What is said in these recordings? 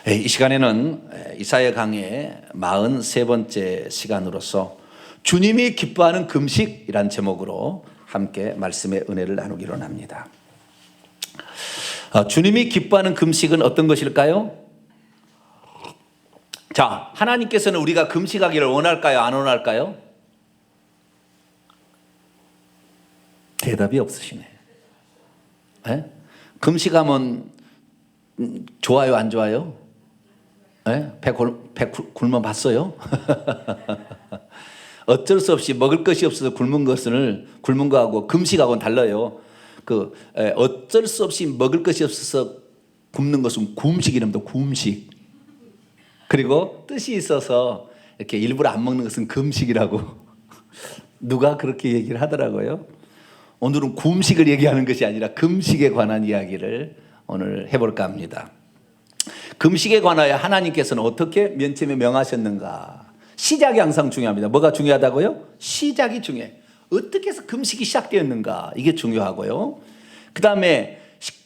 이 시간에는 이사야 강의 43번째 시간으로서 주님이 기뻐하는 금식이란 제목으로 함께 말씀의 은혜를 나누기로 합니다. 주님이 기뻐하는 금식은 어떤 것일까요? 자, 하나님께서는 우리가 금식하기를 원할까요? 안 원할까요? 대답이 없으시네. 네? 금식하면 좋아요, 안 좋아요? 네? 배 굶어 봤어요? 어쩔 수 없이 먹을 것이 없어서 굶은 거하고 금식하고는 달라요. 어쩔 수 없이 먹을 것이 없어서 굶는 것은 굶식이랍니다. 굶식. 그리고 뜻이 있어서 이렇게 일부러 안 먹는 것은 금식이라고 누가 그렇게 얘기를 하더라고요. 오늘은 굶식을 얘기하는 것이 아니라 금식에 관한 이야기를 오늘 해볼까 합니다. 금식에 관하여 하나님께서는 어떻게 맨 처음에 명하셨는가? 시작이 항상 중요합니다. 뭐가 중요하다고요? 시작이 중요해. 어떻게 해서 금식이 시작되었는가? 이게 중요하고요. 그 다음에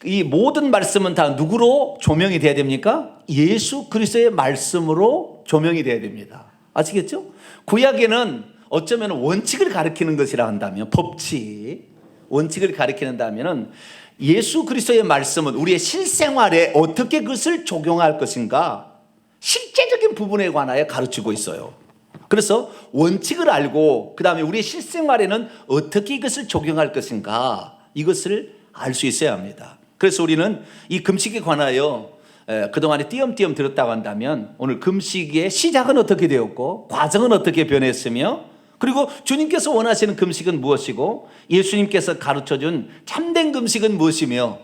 이 모든 말씀은 다 누구로 조명이 돼야 됩니까? 예수 그리스도의 말씀으로 조명이 돼야 됩니다. 아시겠죠? 구약에는 어쩌면 원칙을 가리키는 것이라 한다면, 법칙, 원칙을 가리키는다면 예수 그리스도의 말씀은 우리의 실생활에 어떻게 그것을 적용할 것인가 실제적인 부분에 관하여 가르치고 있어요. 그래서 원칙을 알고 그 다음에 우리의 실생활에는 어떻게 이것을 적용할 것인가 이것을 알 수 있어야 합니다. 그래서 우리는 이 금식에 관하여 그동안에 띄엄띄엄 들었다고 한다면 오늘 금식의 시작은 어떻게 되었고 과정은 어떻게 변했으며 그리고 주님께서 원하시는 금식은 무엇이고 예수님께서 가르쳐준 참된 금식은 무엇이며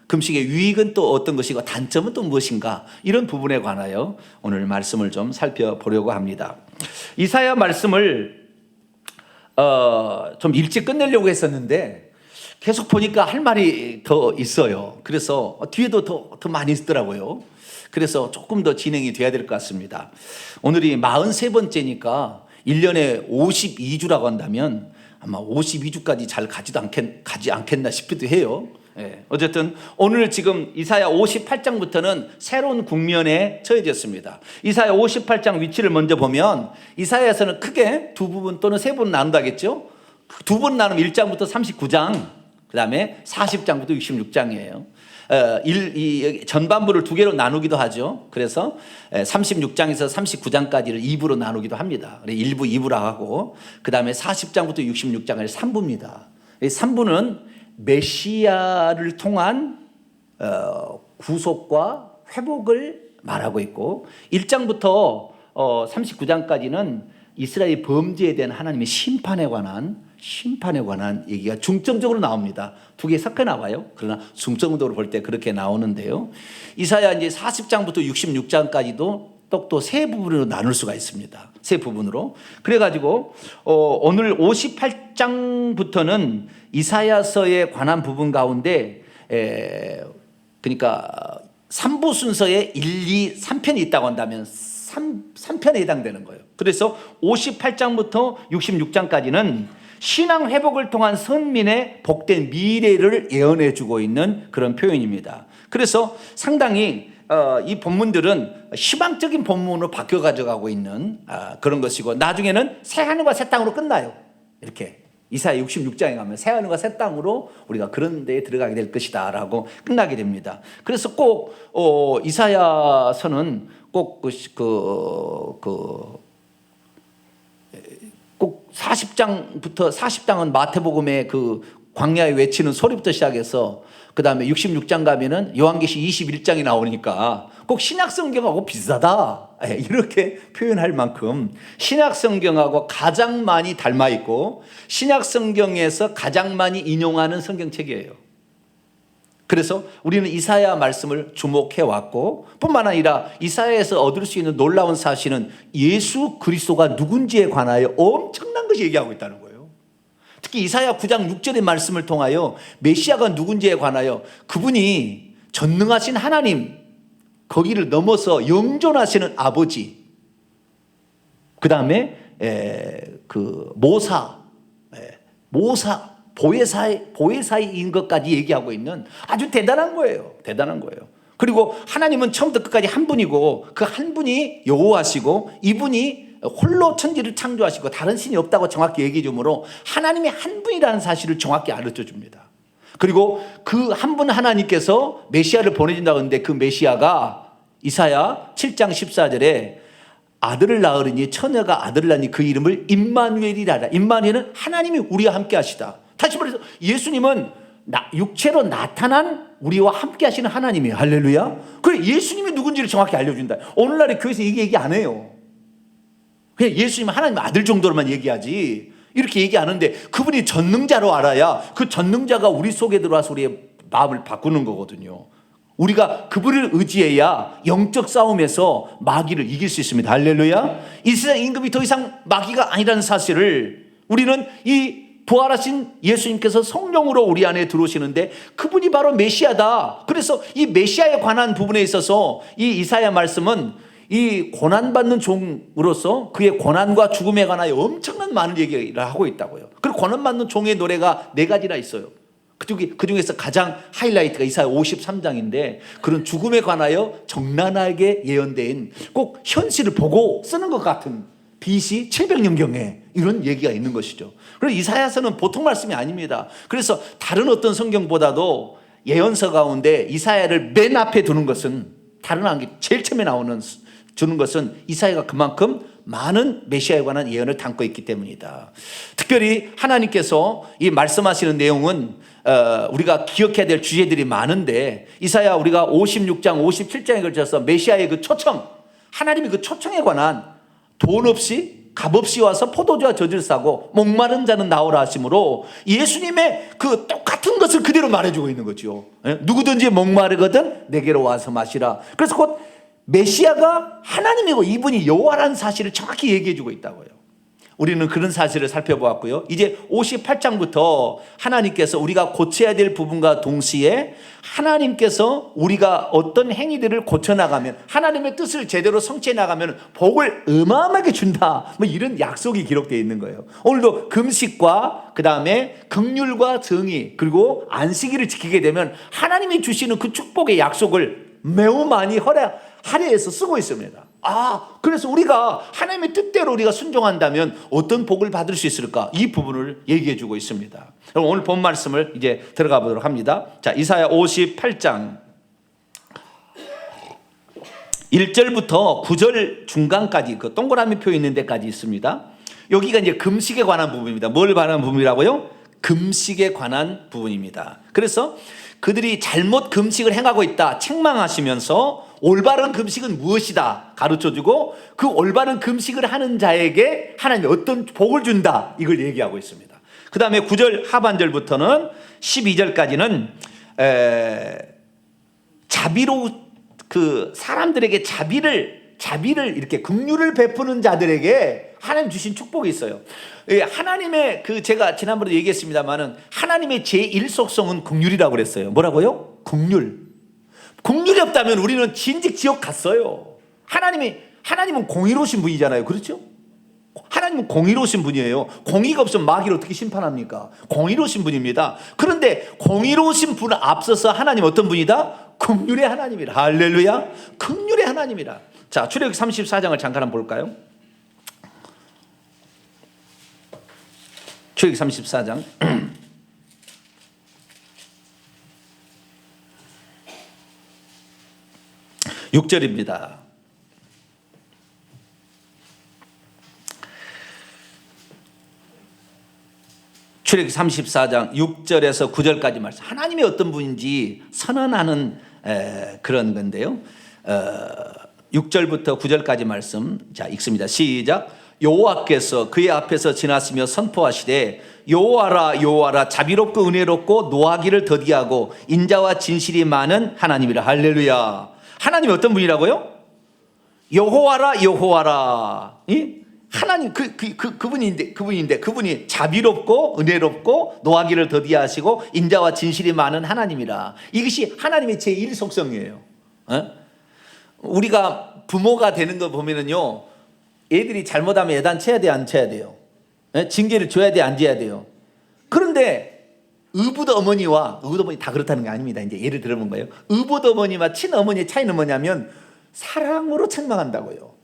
금식의 유익은 또 어떤 것이고 단점은 또 무엇인가 이런 부분에 관하여 오늘 말씀을 좀 살펴보려고 합니다. 이사야 말씀을 좀 일찍 끝내려고 했었는데 계속 보니까 할 말이 더 있어요. 그래서 뒤에도 더 많이 있더라고요. 그래서 조금 더 진행이 돼야 될 것 같습니다. 오늘이 43번째니까 1년에 52주라고 한다면 아마 52주까지 잘 가지 않겠나 싶기도 해요. 예. 어쨌든 오늘 지금 이사야 58장부터는 새로운 국면에 처해졌습니다. 이사야 58장 위치를 먼저 보면 이사야에서는 크게 두 부분 또는 세 부분 나눈다겠죠. 두 번 나누면 1장부터 39장 그 다음에 40장부터 66장이에요. 이 전반부를 두 개로 나누기도 하죠. 그래서 36장에서 39장까지를 2부로 나누기도 합니다. 1부, 2부라 하고 그 다음에 40장부터 66장을 3부입니다. 이 3부는 메시아를 통한 구속과 회복을 말하고 있고 1장부터 39장까지는 이스라엘 범죄에 대한 하나님의 심판에 관한 얘기가 중점적으로 나옵니다. 두 개 섞여 나와요. 그러나 중점적으로 볼 때 그렇게 나오는데요. 이사야 이제 40장부터 66장까지도 또 세 부분으로 나눌 수가 있습니다. 세 부분으로. 그래가지고 오늘 58장부터는 이사야서에 관한 부분 가운데 그러니까 3부 순서에 1, 2, 3편이 있다고 한다면 3편에 해당되는 거예요. 그래서 58장부터 66장까지는 신앙 회복을 통한 선민의 복된 미래를 예언해 주고 있는 그런 표현입니다. 그래서 상당히 이 본문들은 희망적인 본문으로 바뀌어 가져가고 있는 그런 것이고 나중에는 새하늘과 새 땅으로 끝나요. 이렇게 이사야 66장에 가면 새하늘과 새 땅으로 우리가 그런 데에 들어가게 될 것이다 라고 끝나게 됩니다. 그래서 꼭 이사야서는 꼭 40장은 마태복음의 그 광야에 외치는 소리부터 시작해서 그 다음에 66장 가면은 요한계시 21장이 나오니까 꼭 신약성경하고 비슷하다 이렇게 표현할 만큼 신약성경하고 가장 많이 닮아 있고 신약성경에서 가장 많이 인용하는 성경책이에요. 그래서 우리는 이사야 말씀을 주목해 왔고 뿐만 아니라 이사야에서 얻을 수 있는 놀라운 사실은 예수 그리스도가 누군지에 관하여 엄청난 것이 얘기하고 있다는 거예요. 특히 이사야 9장 6절의 말씀을 통하여 메시아가 누군지에 관하여 그분이 전능하신 하나님 거기를 넘어서 영존하시는 아버지 그 다음에 모사 보혜사인 것까지 얘기하고 있는 아주 대단한 거예요. 대단한 거예요. 그리고 하나님은 처음부터 끝까지 한 분이고 그 한 분이 여호와시고 이분이 홀로 천지를 창조하시고 다른 신이 없다고 정확히 얘기해 주므로 하나님이 한 분이라는 사실을 정확히 알려줘 줍니다. 그리고 그 한 분 하나님께서 메시아를 보내준다고 하는데 그 메시아가 이사야 7장 14절에 아들을 낳으리니 처녀가 아들을 낳으니 그 이름을 임마누엘이라 하라. 임마누엘은 하나님이 우리와 함께 하시다. 다시 말해서 예수님은 육체로 나타난 우리와 함께 하시는 하나님이에요. 할렐루야. 그래 예수님이 누군지를 정확히 알려준다. 오늘날의 교회에서 얘기 안 해요. 그냥 예수님은 하나님 아들 정도로만 얘기하지 이렇게 얘기 안 하는데 그분이 전능자로 알아야 그 전능자가 우리 속에 들어와서 우리의 마음을 바꾸는 거거든요. 우리가 그분을 의지해야 영적 싸움에서 마귀를 이길 수 있습니다. 할렐루야. 이 세상 임금이 더 이상 마귀가 아니라는 사실을 우리는 이 부활하신 예수님께서 성령으로 우리 안에 들어오시는데 그분이 바로 메시아다. 그래서 이 메시아에 관한 부분에 있어서 이 이사야 말씀은 이 고난받는 종으로서 그의 고난과 죽음에 관하여 엄청난 많은 얘기를 하고 있다고요. 그리고 고난받는 종의 노래가 4가지나 있어요. 그 중에서 가장 하이라이트가 이사야 53장인데 그런 죽음에 관하여 적나라하게 예언된 꼭 현실을 보고 쓰는 것 같은 BC 700년경에 이런 얘기가 있는 것이죠. 그래서 이사야서는 보통 말씀이 아닙니다. 그래서 다른 어떤 성경보다도 예언서 가운데 이사야를 맨 앞에 두는 것은 다른 게 제일 처음에 주는 것은 이사야가 그만큼 많은 메시아에 관한 예언을 담고 있기 때문이다. 특별히 하나님께서 이 말씀하시는 내용은 우리가 기억해야 될 주제들이 많은데 이사야 우리가 56장 57장에 걸쳐서 메시아의 그 초청, 하나님이 그 초청에 관한 돈 없이 값없이 와서 포도주와 젖을 싸고 목마른 자는 나오라 하심으로 예수님의 그 똑같은 것을 그대로 말해주고 있는 거죠. 누구든지 목마르거든 내게로 와서 마시라. 그래서 곧 메시아가 하나님이고 이분이 여호와라는 사실을 정확히 얘기해주고 있다고요. 우리는 그런 사실을 살펴보았고요. 이제 58장부터 하나님께서 우리가 고쳐야 될 부분과 동시에 하나님께서 우리가 어떤 행위들을 고쳐나가면 하나님의 뜻을 제대로 성취해 나가면 복을 어마어마하게 준다. 뭐 이런 약속이 기록되어 있는 거예요. 오늘도 금식과 그 다음에 긍휼과 정의 그리고 안식일을 지키게 되면 하나님이 주시는 그 축복의 약속을 매우 많이 할애해서 쓰고 있습니다. 그래서 우리가 하나님의 뜻대로 우리가 순종한다면 어떤 복을 받을 수 있을까? 이 부분을 얘기해 주고 있습니다. 오늘 본 말씀을 이제 들어가 보도록 합니다. 자, 이사야 58장 1절부터 9절 중간까지 그 동그라미 표 있는 데까지 있습니다. 여기가 이제 금식에 관한 부분입니다. 뭘 관한 부분이라고요? 금식에 관한 부분입니다. 그래서 그들이 잘못 금식을 행하고 있다 책망하시면서 올바른 금식은 무엇이다 가르쳐주고 그 올바른 금식을 하는 자에게 하나님이 어떤 복을 준다 이걸 얘기하고 있습니다. 그 다음에 9절 하반절부터는 12절까지는 자비로 그 사람들에게 자비를 이렇게 긍휼을 베푸는 자들에게 하나님 주신 축복이 있어요. 하나님의 제가 지난번에 얘기했습니다만은 하나님의 제1속성은 긍휼이라고 그랬어요. 뭐라고요? 긍휼이 없다면 우리는 진즉 지옥 갔어요. 하나님은 공의로우신 분이잖아요. 그렇죠? 하나님은 공의로우신 분이에요. 공의가 없으면 마귀를 어떻게 심판합니까? 공의로우신 분입니다. 그런데 공의로우신 분 앞서서 하나님 어떤 분이다? 긍휼의 하나님이라. 할렐루야. 긍휼의 하나님이라. 자, 출애굽기 34장을 잠깐 한번 볼까요? 출애굽기 34장 6절입니다. 출애굽기 34장 6절에서 9절까지 말씀. 하나님이 어떤 분인지 선언하는 그런 건데요. 6절부터 9절까지 말씀. 자, 읽습니다. 시작. 여호와께서 그의 앞에서 지나시며 선포하시되 여호와라 여호와라 자비롭고 은혜롭고 노하기를 더디하고 인자와 진실이 많은 하나님이라. 할렐루야. 하나님이 어떤 분이라고요? 여호와라 여호와라. 하나님 그분인데 그분이 자비롭고 은혜롭고 노하기를 더디하시고 인자와 진실이 많은 하나님이라. 이것이 하나님의 제1속성이에요. 우리가 부모가 되는 거 보면은요, 애들이 잘못하면 예단 쳐야 돼, 안 쳐야 돼요? 징계를 줘야 돼, 안 줘야 돼요? 그런데 의붓 어머니 다 그렇다는 게 아닙니다. 이제 예를 들어본 거예요. 의붓 어머니와 친어머니의 차이는 뭐냐면 사랑으로 책망한다고요.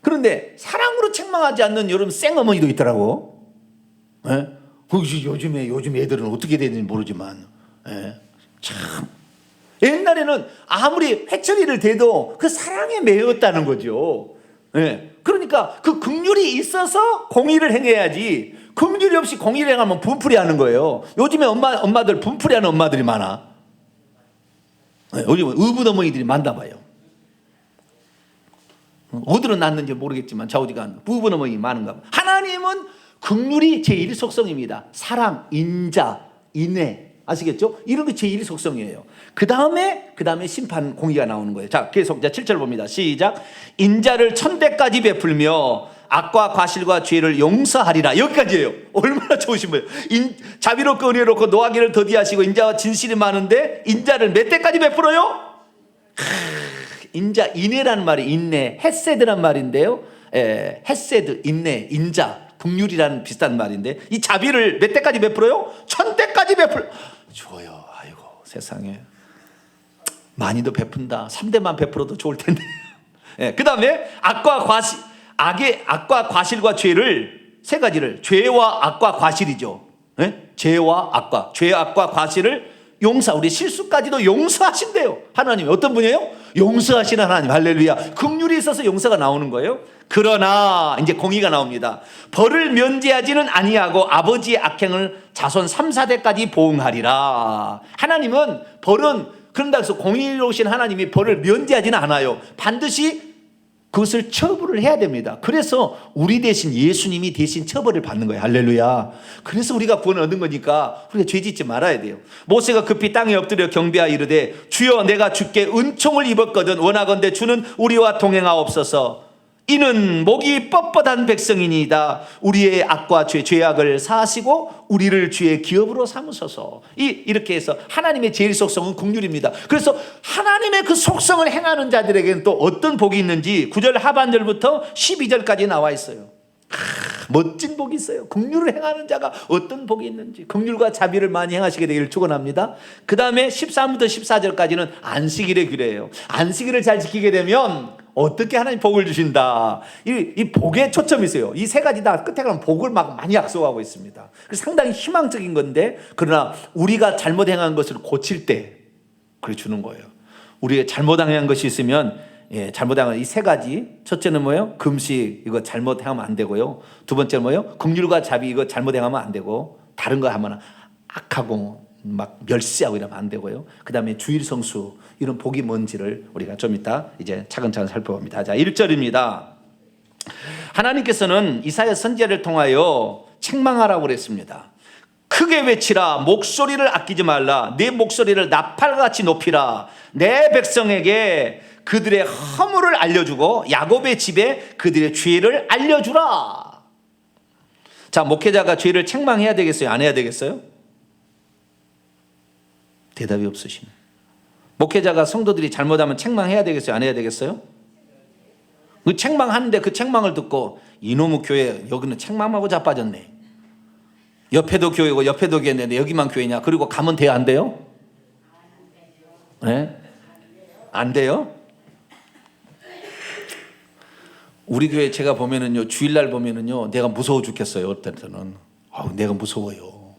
그런데 사랑으로 책망하지 않는 여러분 생어머니도 있더라고. 예? 요즘 애들은 어떻게 되는지 모르지만, 예? 참 옛날에는 아무리 회초리를 대도 그 사랑에 매였다는 거죠. 예. 그러니까 그 긍휼이 있어서 공의를 행해야지, 긍휼이 없이 공의를 행하면 분풀이 하는 거예요. 요즘에 엄마들 분풀이 하는 엄마들이 많아. 예. 요즘은 의붓 어머니들이 많나 봐요. 어디로 났는지 모르겠지만 좌우지간 의붓 어머니 많은가 봐. 하나님은 긍휼이 제1 속성입니다. 사랑, 인자, 인애, 아시겠죠? 이런 게 제1 속성이에요. 그 다음에 심판 공의가 나오는 거예요. 자, 계속 7절 봅니다. 시작. 인자를 천대까지 베풀며 악과 과실과 죄를 용서하리라. 여기까지예요. 얼마나 좋으신 거예요. 자비롭고 은혜롭고 노하기를 더디하시고 인자와 진실이 많은데 인자를 몇 대까지 베풀어요? 인자, 인애라는 말이 인내, 헤세드란 말인데요. 헤세드, 인내, 인자, 긍휼이라는 비슷한 말인데 이 자비를 몇 대까지 베풀어요? 1000대까지 베풀. 좋아요. 아이고 세상에 많이도 베푼다. 3대만 베풀어도 좋을 텐데. 그 다음에 악과 과실과 죄를 세 가지를, 죄와 악과 과실이죠. 죄와 악과, 죄, 악과 과실을 우리 실수까지도 용서하신대요. 하나님이 어떤 분이에요? 용서하시는 하나님. 할렐루야. 긍휼이 있어서 용서가 나오는 거예요. 그러나 이제 공의가 나옵니다. 벌을 면제하지는 아니하고 아버지의 악행을 자손 3, 4대까지 보응하리라. 하나님은 그런다 해서 공의로우신 하나님이 벌을 면제하지는 않아요. 반드시 그것을 처벌을 해야 됩니다. 그래서 우리 대신 예수님이 대신 처벌을 받는 거예요. 할렐루야. 그래서 우리가 구원을 얻은 거니까 우리가 죄 짓지 말아야 돼요. 모세가 급히 땅에 엎드려 경배하여 이르되 주여 내가 주께 은총을 입었거든 원하건대 주는 우리와 동행하옵소서. 이는 목이 뻣뻣한 백성이니이다. 우리의 악과 죄악을 사하시고 우리를 주의 기업으로 삼으소서. 이렇게 해서 하나님의 제일 속성은 긍휼입니다. 그래서 하나님의 그 속성을 행하는 자들에게는 또 어떤 복이 있는지 9절 하반절부터 12절까지 나와 있어요. 멋진 복이 있어요. 긍휼을 행하는 자가 어떤 복이 있는지, 긍휼과 자비를 많이 행하시게 되기를 축원합니다. 그 다음에 13부터 14절까지는 안식일의 규례예요. 안식일을 잘 지키게 되면 어떻게 하나님 복을 주신다. 이 복에 초점이 있어요. 이 세 가지 다 끝에 가면 복을 막 많이 약속하고 있습니다. 그래서 상당히 희망적인 건데, 그러나 우리가 잘못 행한 것을 고칠 때 그래 주는 거예요. 우리가 잘못 행한 것이 있으면 잘못 행한 이 세 가지, 첫째는 뭐예요? 금식, 이거 잘못 행하면 안 되고요. 두 번째는 뭐예요? 긍휼과 자비, 이거 잘못 행하면 안 되고, 다른 거 하면 악하고 막 멸시하고 이러면 안 되고요. 그 다음에 주일 성수, 이런 복이 뭔지를 우리가 좀 이따 이제 차근차근 살펴봅니다. 자, 1절입니다. 하나님께서는 이사야 선지자를 통하여 책망하라고 그랬습니다. 크게 외치라. 목소리를 아끼지 말라. 내 목소리를 나팔같이 높이라. 내 백성에게 그들의 허물을 알려주고 야곱의 집에 그들의 죄를 알려주라. 자, 목회자가 죄를 책망해야 되겠어요? 안 해야 되겠어요? 대답이 없으시네. 목회자가 성도들이 잘못하면 책망해야 되겠어요? 안 해야 되겠어요? 그 책망하는데 그 책망을 듣고 이놈의 교회 여기는 책망하고 자빠졌네. 옆에도 교회고 옆에도 교회인데 여기만 교회냐? 그리고 가면 돼요? 안 돼요? 네? 안 돼요? 우리 교회 제가 보면은요, 주일날 보면은요, 내가 무서워 죽겠어요. 어떤 때는 내가 무서워요.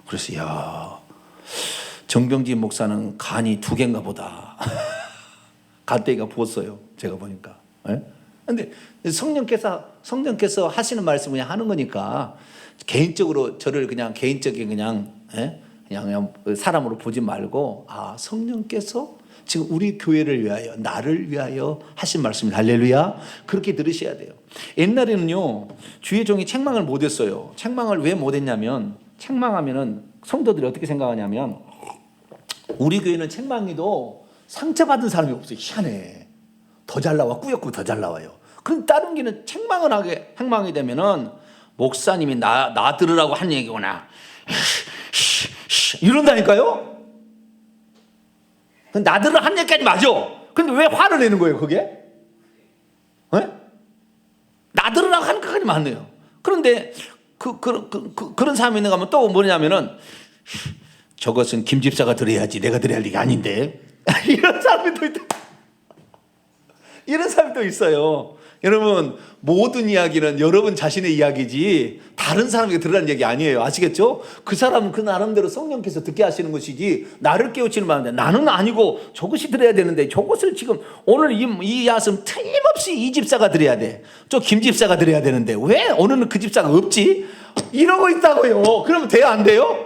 그래서 정병지 목사는 간이 2개인가 보다. 간대기가 부었어요. 제가 보니까. 그런데 성령께서 하시는 말씀 그냥 하는 거니까 개인적으로 저를 그냥 개인적인 그냥 사람으로 보지 말고 성령께서 지금 우리 교회를 위하여, 나를 위하여 하신 말씀입니다. 할렐루야. 그렇게 들으셔야 돼요. 옛날에는요, 주의 종이 책망을 못했어요. 책망을 왜 못했냐면, 책망하면은 성도들이 어떻게 생각하냐면, 우리 교회는 책망이도 상처받은 사람이 없어요. 희한해. 더 잘 나와. 꾸역꾸역 더 잘 나와요. 그럼 다른 교회는 책망이 되면은 목사님이 나 들으라고 한 얘기구나. 이런다니까요? 나들은 한 얘기까지 맞아. 근데 왜 화를 내는 거예요, 그게? 나들으라고 하는 것까지 맞네요. 그런데 그런 사람이 있는가 하면 또 뭐냐면은 저것은 김 집사가 들어야지 내가 들어야 할 얘기 아닌데 이런 사람이 또 있다. 이런 사람이 또 있어요. 여러분 모든 이야기는 여러분 자신의 이야기지 다른 사람에게 들으라는 얘기 아니에요. 아시겠죠? 그 사람은 그 나름대로 성령께서 듣게 하시는 것이지 나를 깨우치는 마음인데 나는 아니고 저것이 들어야 되는데 저것을 지금 오늘 이 야씀 틀림없이 이 집사가 들어야 돼. 저 김 집사가 들어야 되는데 왜 오늘은 그 집사가 없지? 이러고 있다고요. 그러면 돼요 안 돼요?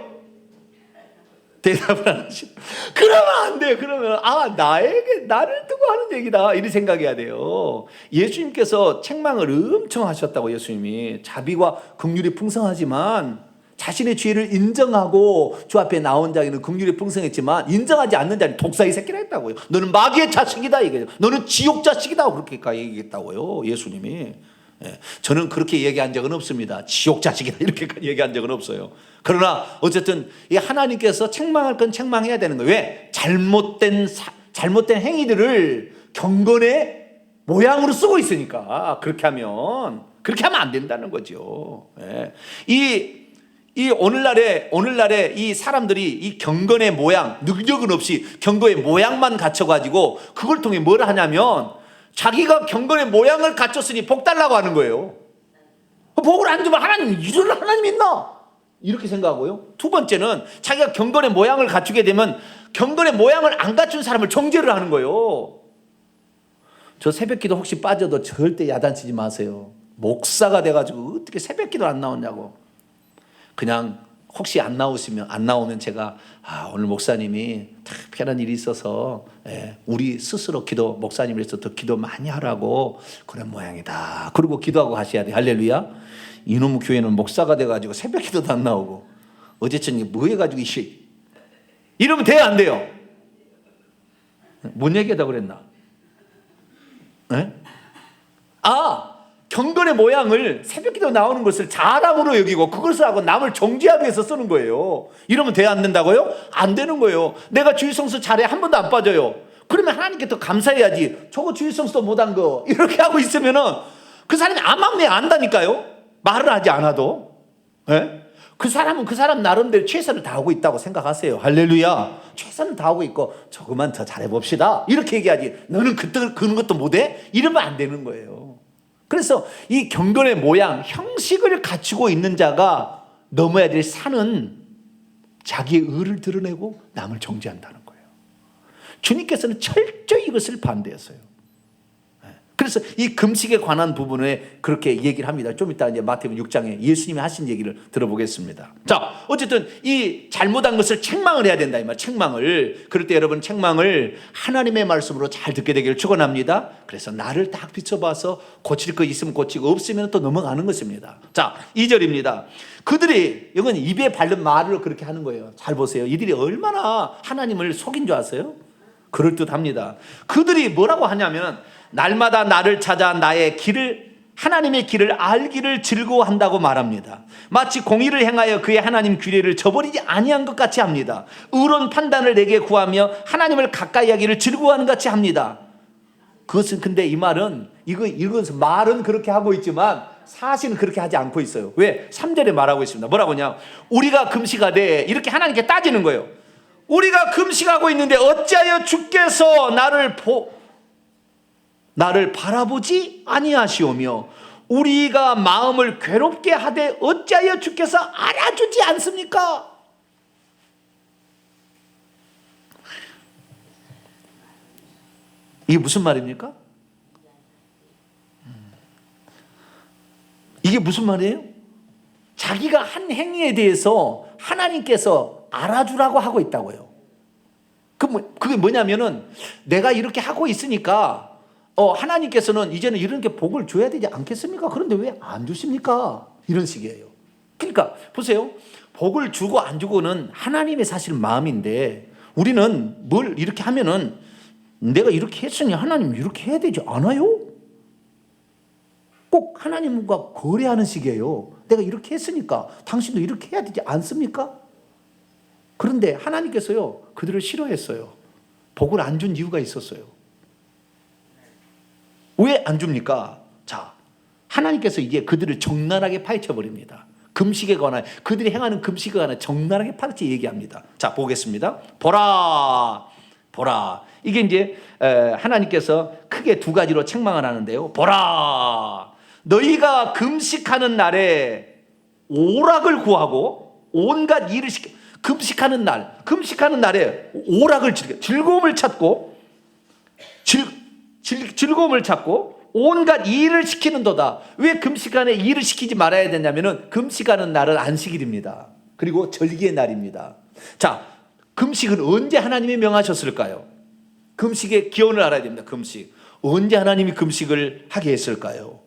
대답을 안 하시고 그러면 안 돼요. 그러면 나를 두고 하는 얘기다 이렇게 생각해야 돼요. 예수님께서 책망을 엄청 하셨다고. 예수님이 자비와 긍휼이 풍성하지만 자신의 죄를 인정하고 주 앞에 나온 자에는 긍휼이 풍성했지만 인정하지 않는 자는 독사의 새끼라 했다고요. 너는 마귀의 자식이다 이거죠. 너는 지옥 자식이다 그렇게까지 얘기했다고요. 예수님이. 저는 그렇게 얘기한 적은 없습니다. 지옥 자식이다 이렇게까지 얘기한 적은 없어요. 그러나 어쨌든 이 하나님께서 책망할 건 책망해야 되는 거예요. 왜? 잘못된 행위들을 경건의 모양으로 쓰고 있으니까. 그렇게 하면 안 된다는 거죠. 이 오늘날에 이 사람들이 이 경건의 모양, 능력은 없이 경건의 모양만 갖춰가지고 그걸 통해 뭘 하냐면 자기가 경건의 모양을 갖췄으니 복 달라고 하는 거예요. 복을 안 주면 하나님, 이런 하나님 있나? 이렇게 생각하고요. 두 번째는 자기가 경건의 모양을 갖추게 되면 경건의 모양을 안 갖춘 사람을 정죄를 하는 거예요. 저 새벽기도 혹시 빠져도 절대 야단치지 마세요. 목사가 돼가지고 어떻게 새벽기도 안 나오냐고. 그냥 혹시 안 나오면 제가 오늘 목사님이 특별한 일이 있어서 우리 스스로 목사님을 위해서 더 기도 많이 하라고 그런 모양이다. 그리고 기도하고 하셔야 돼. 할렐루야. 이놈의 교회는 목사가 돼가지고 새벽 기도도 안 나오고 어제처럼 뭐 해가지고 이러면 돼요 안 돼요? 뭔 얘기하다 그랬나? 경건의 모양을 새벽기도 나오는 것을 자랑으로 여기고 그것을 하고 남을 정죄하기 위해서 쓰는 거예요. 이러면 돼야 안 된다고요? 안 되는 거예요. 내가 주일성수 잘해 한 번도 안 빠져요. 그러면 하나님께 더 감사해야지. 저거 주일성수도 못한 거 이렇게 하고 있으면은 그 사람이 암암리에 안다니까요. 말을 하지 않아도. 그 사람은 그 사람 나름대로 최선을 다하고 있다고 생각하세요. 할렐루야. 최선을 다하고 있고 조금만 더 잘해봅시다 이렇게 얘기하지. 너는 그런 것도 못해? 이러면 안 되는 거예요. 그래서 이 경건의 모양, 형식을 갖추고 있는 자가 넘어야 될 산은 자기의 의를 드러내고 남을 정죄한다는 거예요. 주님께서는 철저히 이것을 반대했어요. 그래서 이 금식에 관한 부분에 그렇게 얘기를 합니다. 좀 이따 이제 마태복음 6장에 예수님이 하신 얘기를 들어보겠습니다. 자, 어쨌든 이 잘못한 것을 책망을 해야 된다 이 말. 책망을. 그럴 때 여러분 책망을 하나님의 말씀으로 잘 듣게 되기를 축원합니다. 그래서 나를 딱 비춰봐서 고칠 거 있으면 고치고 없으면 또 넘어가는 것입니다. 자, 2절입니다. 그들이 이건 입에 바른 말을 그렇게 하는 거예요. 잘 보세요. 이들이 얼마나 하나님을 속인 줄 아세요? 그럴듯합니다. 그들이 뭐라고 하냐면 날마다 나를 찾아 하나님의 길을 알기를 즐거워한다고 말합니다. 마치 공의를 행하여 그의 하나님 규례를 저버리지 아니한 것 같이 합니다. 의로운 판단을 내게 구하며 하나님을 가까이 하기를 즐거워하는 것 같이 합니다. 그것은 근데 이 말은 이것은 말은 그렇게 하고 있지만 사실은 그렇게 하지 않고 있어요. 왜? 3절에 말하고 있습니다. 뭐라고 하냐? 우리가 금식하되 이렇게 하나님께 따지는 거예요. 우리가 금식하고 있는데 어찌하여 주께서 나를 바라보지 아니하시오며 우리가 마음을 괴롭게 하되 어찌하여 주께서 알아주지 않습니까? 이게 무슨 말입니까? 이게 무슨 말이에요? 자기가 한 행위에 대해서 하나님께서 알아주라고 하고 있다고요. 그게 뭐냐면은 내가 이렇게 하고 있으니까 하나님께서는 이제는 이런 게 복을 줘야 되지 않겠습니까? 그런데 왜 안 주십니까? 이런 식이에요. 그러니까 보세요. 복을 주고 안 주고는 하나님의 사실 마음인데 우리는 뭘 이렇게 하면은 내가 이렇게 했으니 하나님 이렇게 해야 되지 않아요? 꼭 하나님과 거래하는 식이에요. 내가 이렇게 했으니까 당신도 이렇게 해야 되지 않습니까? 그런데 하나님께서요 그들을 싫어했어요. 복을 안 준 이유가 있었어요. 왜 안 줍니까? 자, 하나님께서 이제 그들을 적나라하게 파헤쳐 버립니다. 금식에 관하여 그들이 행하는 금식에 관하여 적나라하게 파르치 얘기합니다. 자, 보겠습니다. 보라, 보라. 이게 이제 하나님께서 크게 두 가지로 책망을 하는데요. 보라, 너희가 금식하는 날에 오락을 구하고 온갖 일을 시켜. 금식하는 날에 오락을 즐거움을 찾고 즐거움을 찾고 온갖 일을 시키는도다. 왜 금식간에 일을 시키지 말아야 되냐면은 금식하는 날은 안식일입니다. 그리고 절기의 날입니다. 자, 금식은 언제 하나님이 명하셨을까요? 금식의 기원을 알아야 됩니다. 금식. 언제 하나님이 금식을 하게 했을까요?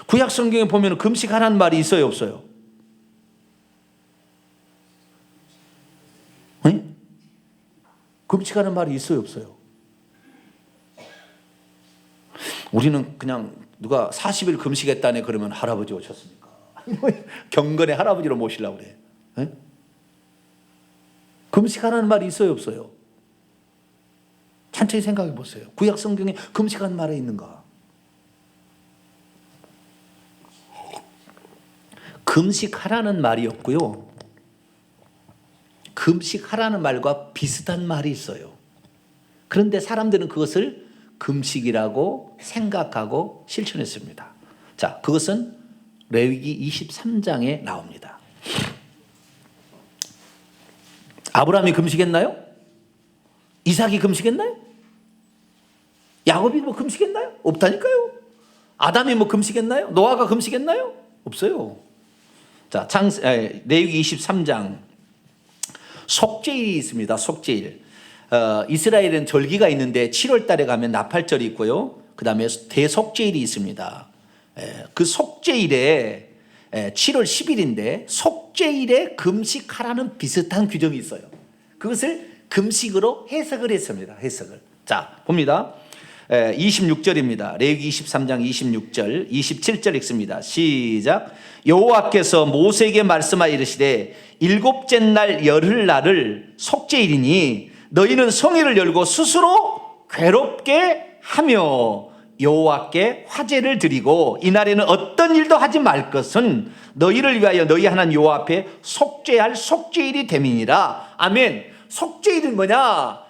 구약 성경에 보면 금식하라는 말이 있어요, 없어요? 응? 금식하는 말이 있어요, 없어요? 우리는 그냥 누가 40일 금식했다네 그러면 할아버지 오셨습니까? 경건의 할아버지로 모시려고 그래. 네? 금식하라는 말이 있어요, 없어요? 천천히 생각해 보세요. 구약 성경에 금식하는 말이 있는가? 금식하라는 말이 없고요. 금식하라는 말과 비슷한 말이 있어요. 그런데 사람들은 그것을 금식이라고 생각하고 실천했습니다. 자, 그것은 레위기 23장에 나옵니다. 아브라함이 금식했나요? 이삭이 금식했나요? 야곱이 뭐 금식했나요? 없다니까요. 아담이 뭐 금식했나요? 노아가 금식했나요? 없어요. 자, 레위기 23장 속죄일이 있습니다. 속죄일. 이스라엘은 절기가 있는데 7월 달에 가면 나팔절이 있고요. 그 다음에 대속죄일이 있습니다. 그 속죄일에 7월 10일인데 속죄일에 금식하라는 비슷한 규정이 있어요. 그것을 금식으로 해석을 했습니다. 해석을. 자, 봅니다. 26절입니다. 레위기 23장 26절, 27절 읽습니다. 시작. 여호와께서 모세에게 말씀하여 이르시되 일곱째 날 열흘날을 속죄일이니 너희는 성회를 열고 스스로 괴롭게 하며 여호와께 화제를 드리고 이날에는 어떤 일도 하지 말 것은 너희를 위하여 너희 하나님 여호와 앞에 속죄할 속죄일이 됨이니라. 아멘. 속죄일은 뭐냐?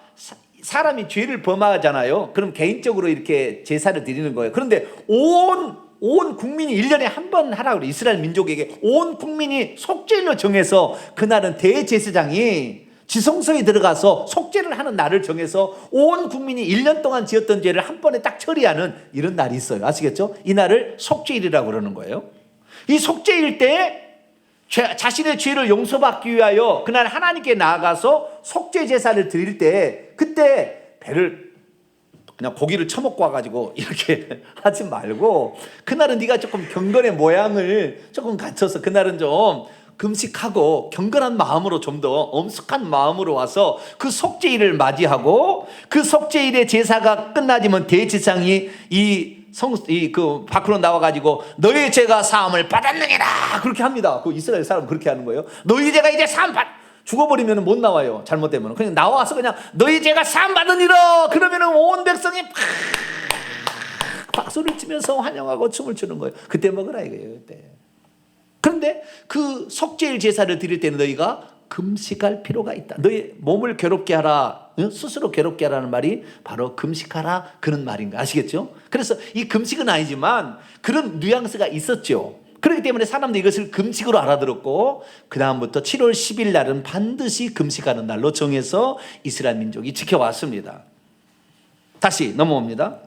사람이 죄를 범하잖아요. 그럼 개인적으로 이렇게 제사를 드리는 거예요. 그런데 온 국민이 1년에 한 번 하라고 그래요. 이스라엘 민족에게 온 국민이 속죄일로 정해서 그날은 대제사장이 지성소에 들어가서 속죄를 하는 날을 정해서 온 국민이 1년 동안 지었던 죄를 한 번에 딱 처리하는 이런 날이 있어요. 아시겠죠? 이 날을 속죄일이라고 그러는 거예요. 이 속죄일 때 자신의 죄를 용서받기 위하여 그날 하나님께 나아가서 속죄 제사를 드릴 때 그때 배를 그냥 고기를 처먹고 와가지고 이렇게 하지 말고 그날은 네가 조금 경건의 모양을 조금 갖춰서 그날은 좀 금식하고 경건한 마음으로 좀 더 엄숙한 마음으로 와서 그 속죄일을 맞이하고 그 속죄일의 제사가 끝나지면 대제사장이 그 밖으로 나와가지고 너희 죄가 사함을 받았느니라 그렇게 합니다. 그 이스라엘 사람은 그렇게 하는 거예요. 너희 죄가 이제 사함 죽어버리면 못 나와요. 잘못되면 그냥 나와서 그냥 너희 죄가 사함 받으니라 그러면은 온 백성이 박수를 치면서 환영하고 춤을 추는 거예요. 그때 먹으라 이거예요. 그때. 그런데 그 속죄일 제사를 드릴 때는 너희가 금식할 필요가 있다. 너희 몸을 괴롭게 하라, 스스로 괴롭게 하라는 말이 바로 금식하라 그런 말인 거 아시겠죠? 그래서 이 금식은 아니지만 그런 뉘앙스가 있었죠. 그렇기 때문에 사람들이 이것을 금식으로 알아들었고 그 다음부터 7월 10일 날은 반드시 금식하는 날로 정해서 이스라엘 민족이 지켜왔습니다. 다시 넘어옵니다.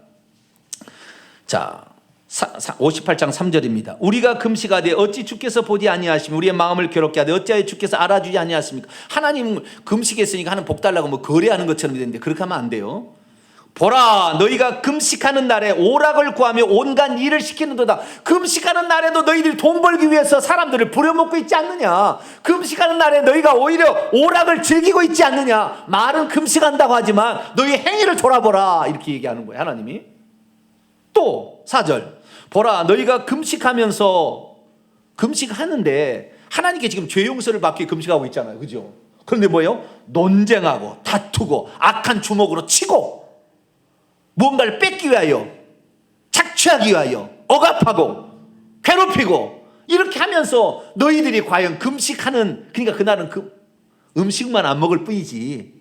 자, 58장 3절입니다. 우리가 금식하되 어찌 주께서 보지 아니하시며 우리의 마음을 괴롭게 하되 어찌하여 주께서 알아주지 아니하십니까? 하나님 금식했으니까 하나님 복 달라고 뭐 거래하는 것처럼 되는데 그렇게 하면 안 돼요. 보라, 너희가 금식하는 날에 오락을 구하며 온갖 일을 시키는도다. 금식하는 날에도 너희들이 돈 벌기 위해서 사람들을 부려먹고 있지 않느냐? 금식하는 날에 너희가 오히려 오락을 즐기고 있지 않느냐? 말은 금식한다고 하지만 너희 행위를 돌아보라 이렇게 얘기하는 거예요. 하나님이. 또 4절 보라, 너희가 금식하면서 금식하는데 하나님께 지금 죄 용서를 받기 위해 금식하고 있잖아요. 그죠? 그런데 뭐예요? 논쟁하고 다투고 악한 주먹으로 치고 무언가를 뺏기 위하여 착취하기 위하여 억압하고 괴롭히고 이렇게 하면서 너희들이 과연 금식하는, 그러니까 그날은 음식만 안 먹을 뿐이지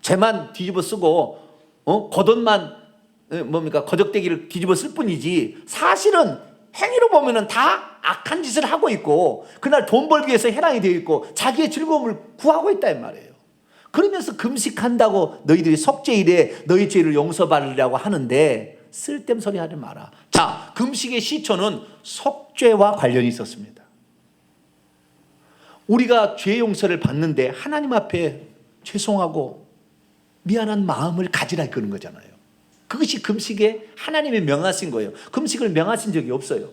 죄만 뒤집어 쓰고 겉옷만 거적대기를 뒤집어 쓸 뿐이지 사실은 행위로 보면은 다 악한 짓을 하고 있고 그날 돈 벌기 위해서 해당이 되어 있고 자기의 즐거움을 구하고 있다 이 말이에요. 그러면서 금식한다고 너희들이 속죄일에 너희 죄를 용서받으려고 하는데 쓸데없는 소리 하지 마라. 자, 금식의 시초는 속죄와 관련이 있었습니다. 우리가 죄 용서를 받는데 하나님 앞에 죄송하고 미안한 마음을 가지라 이끄는 거잖아요. 그것이 금식에 하나님의 명하신 거예요. 금식을 명하신 적이 없어요.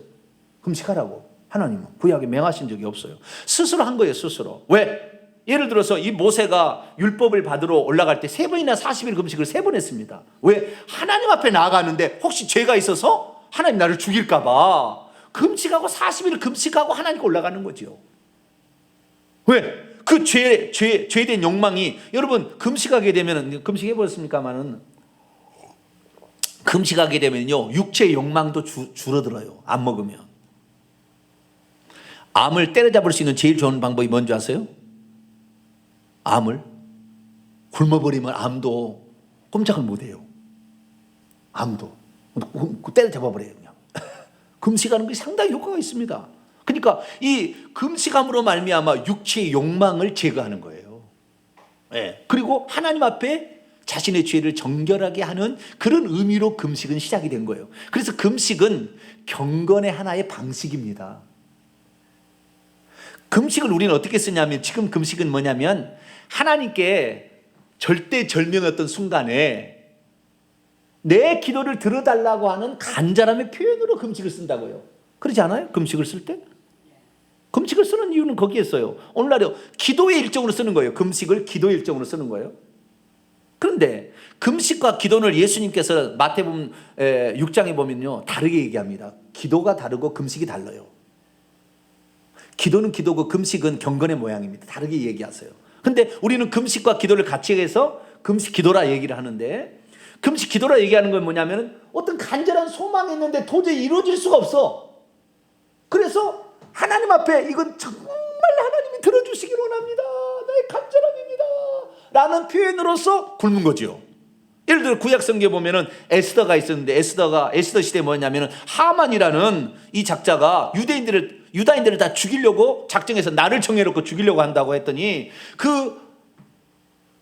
금식하라고 하나님은 구약에 명하신 적이 없어요. 스스로 한 거예요. 스스로. 왜? 예를 들어서 이 모세가 율법을 받으러 올라갈 때 3번이나 40일 금식을 3번 했습니다. 왜? 하나님 앞에 나아가는데 혹시 죄가 있어서 하나님 나를 죽일까 봐 금식하고 40일 금식하고 하나님께 올라가는 거죠. 왜? 그 죄된 욕망이, 여러분 금식하게 되면, 금식해보셨습니까마는 금식하게 되면요 육체의 욕망도 줄어들어요. 안 먹으면. 암을 때려잡을 수 있는 제일 좋은 방법이 뭔지 아세요? 암을 굶어버리면 암도 꼼짝을 못해요. 암도 때려잡아버려요 그냥. 금식하는 게 상당히 효과가 있습니다. 그러니까 이 금식함으로 말미암아 육체의 욕망을 제거하는 거예요. 네. 그리고 하나님 앞에 자신의 죄를 정결하게 하는 그런 의미로 금식은 시작이 된 거예요. 그래서 금식은 경건의 하나의 방식입니다. 금식을 우리는 어떻게 쓰냐면, 지금 금식은 뭐냐면 하나님께 절대절명의 어떤 순간에 내 기도를 들어달라고 하는 간절함의 표현으로 금식을 쓴다고요. 그렇지 않아요? 금식을 쓸 때? 금식을 쓰는 이유는 거기에 있어요. 오늘날에 기도의 일정으로 쓰는 거예요. 금식을 기도의 일정으로 쓰는 거예요. 그런데 금식과 기도를 예수님께서 마태복음 6장에 보면요 다르게 얘기합니다. 기도가 다르고 금식이 달라요. 기도는 기도고 금식은 경건의 모양입니다. 다르게 얘기하세요. 근데 우리는 금식과 기도를 같이 해서 금식 기도라 얘기를 하는데, 금식 기도라 얘기하는 건 뭐냐면 어떤 간절한 소망이 있는데 도저히 이루어질 수가 없어. 그래서 하나님 앞에 이건 정말 하나님이 들어주시길 원합니다. 나의 간절함입니다. 라는 표현으로서 굶은 거죠. 예를 들어 구약 성경에 보면은 에스더가 있었는데, 에스더 시대에 뭐냐면은 하만이라는 이 작자가 유다인들을 다 죽이려고 작정해서 나를 정해놓고 죽이려고 한다고 했더니, 그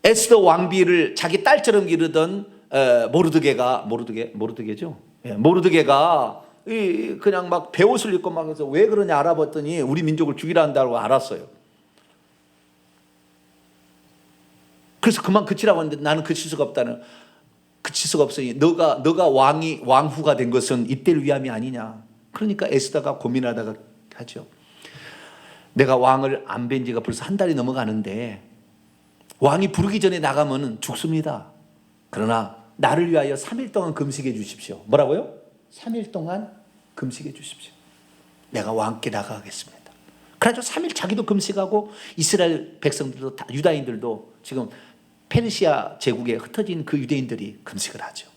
에스더 왕비를 자기 딸처럼 기르던 모르드게죠. 예, 모르드게가 그냥 막 베옷을 입고 막 해서 왜 그러냐 알아봤더니 우리 민족을 죽이려 한다고 알았어요. 그래서 그만 그치라고 하는데 나는 그칠 수가 없으니 너가 왕후가 된 것은 이때를 위함이 아니냐. 그러니까 에스더가 고민하다가 하죠. 내가 왕을 안 뵌 지가 벌써 한 달이 넘어가는데 왕이 부르기 전에 나가면 죽습니다. 그러나 나를 위하여 3일 동안 금식해 주십시오. 뭐라고요? 3일 동안 금식해 주십시오. 내가 왕께 나가겠습니다. 그래가지고 3일 자기도 금식하고 이스라엘 백성들도 다, 유다인들도 지금 페르시아 제국에 흩어진 그 유대인들이 금식을 하죠.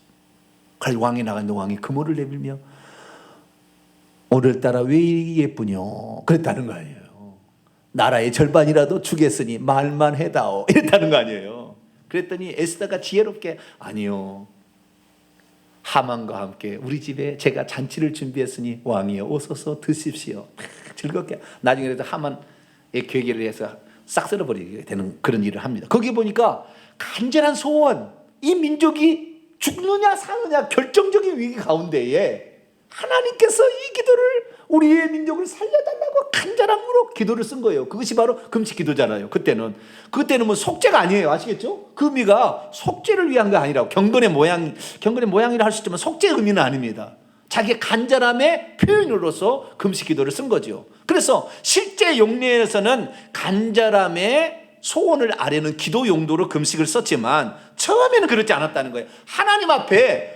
그래서 왕이 나갔는데 왕이 금호를 내밀며 오늘따라 왜 예쁘뇨? 그랬다는 거 아니에요. 나라의 절반이라도 주겠으니 말만 해다오. 이랬다는 거 아니에요. 그랬더니 에스더가 지혜롭게 아니요. 하만과 함께 우리 집에 제가 잔치를 준비했으니 왕이여 오소서 드십시오. 즐겁게. 나중에 그래도 하만의 계획을 해서 싹 쓸어버리게 되는 그런 일을 합니다. 거기 보니까 간절한 소원, 이 민족이 죽느냐 사느냐 결정적인 위기 가운데에 하나님께서 이 기도를, 우리의 민족을 살려달라고 간절함으로 기도를 쓴 거예요. 그것이 바로 금식 기도잖아요. 그때는 뭐 속죄가 아니에요. 아시겠죠? 그 의미가 속죄를 위한 게 아니라 경건의 모양이라 할 수 있지만 속죄의 의미는 아닙니다. 자기의 간절함의 표현으로서 금식 기도를 쓴 거죠. 그래서 실제 용례에서는 간절함의 소원을 아뢰는 기도 용도로 금식을 썼지만 처음에는 그렇지 않았다는 거예요. 하나님 앞에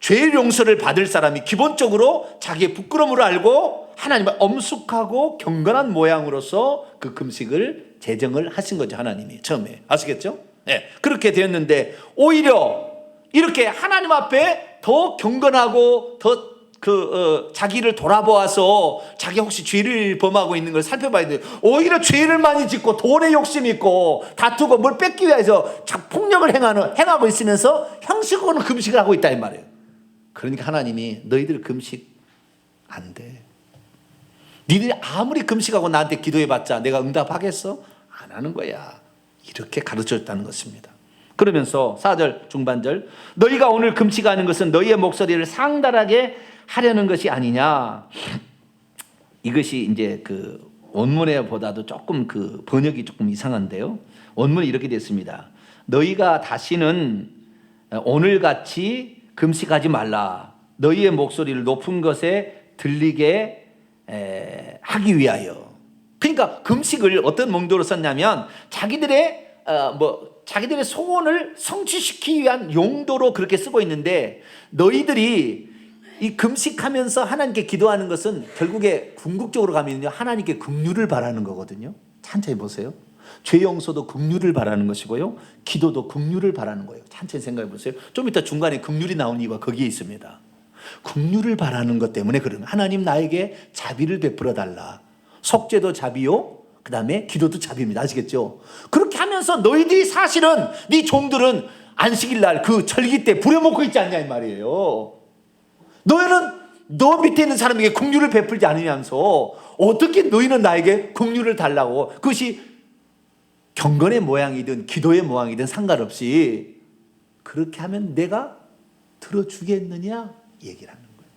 죄 용서를 받을 사람이 기본적으로 자기의 부끄러움을 알고 하나님을 엄숙하고 경건한 모양으로서 그 금식을 제정을 하신 거죠. 하나님이 처음에. 아시겠죠? 네, 그렇게 되었는데 오히려 이렇게 하나님 앞에 더 경건하고 더 자기를 돌아보아서 자기 혹시 죄를 범하고 있는 걸 살펴봐야 돼요. 오히려 죄를 많이 짓고 돈에 욕심 있고 다투고 뭘 뺏기 위해서 폭력을 행하고 있으면서 형식으로는 금식을 하고 있다 이 말이에요. 그러니까 하나님이 너희들 금식 안 돼. 니들이 아무리 금식하고 나한테 기도해봤자 내가 응답하겠어? 안 하는 거야. 이렇게 가르쳐줬다는 것입니다. 그러면서 4절 중반절, 너희가 오늘 금식하는 것은 너희의 목소리를 상달하게 하려는 것이 아니냐. 이것이 이제 원문에 보다도 조금 번역이 조금 이상한데요. 원문이 이렇게 됐습니다. 너희가 다시는 오늘같이 금식하지 말라. 너희의 목소리를 높은 것에 들리게 하기 위하여. 그러니까 금식을 어떤 용도로 썼냐면 자기들의 소원을 성취시키기 위한 용도로 그렇게 쓰고 있는데, 너희들이 이 금식하면서 하나님께 기도하는 것은 결국에 궁극적으로 가면요 하나님께 긍휼을 바라는 거거든요. 천천히 보세요. 죄 용서도 긍휼을 바라는 것이고요, 기도도 긍휼을 바라는 거예요. 천천히 생각해 보세요. 좀 이따 중간에 긍휼이 나온 이유가 거기에 있습니다. 긍휼을 바라는 것 때문에 그러는, 하나님 나에게 자비를 베풀어 달라. 속죄도 자비요, 그 다음에 기도도 자비입니다. 아시겠죠? 그렇게 하면서 너희들이 사실은 네 종들은 안식일 날 그 절기 때 부려먹고 있지 않냐 이 말이에요. 너희는 너 밑에 있는 사람에게 긍휼을 베풀지 않으면서 어떻게 너희는 나에게 긍휼을 달라고. 그것이 경건의 모양이든 기도의 모양이든 상관없이 그렇게 하면 내가 들어주겠느냐 얘기를 하는 거예요.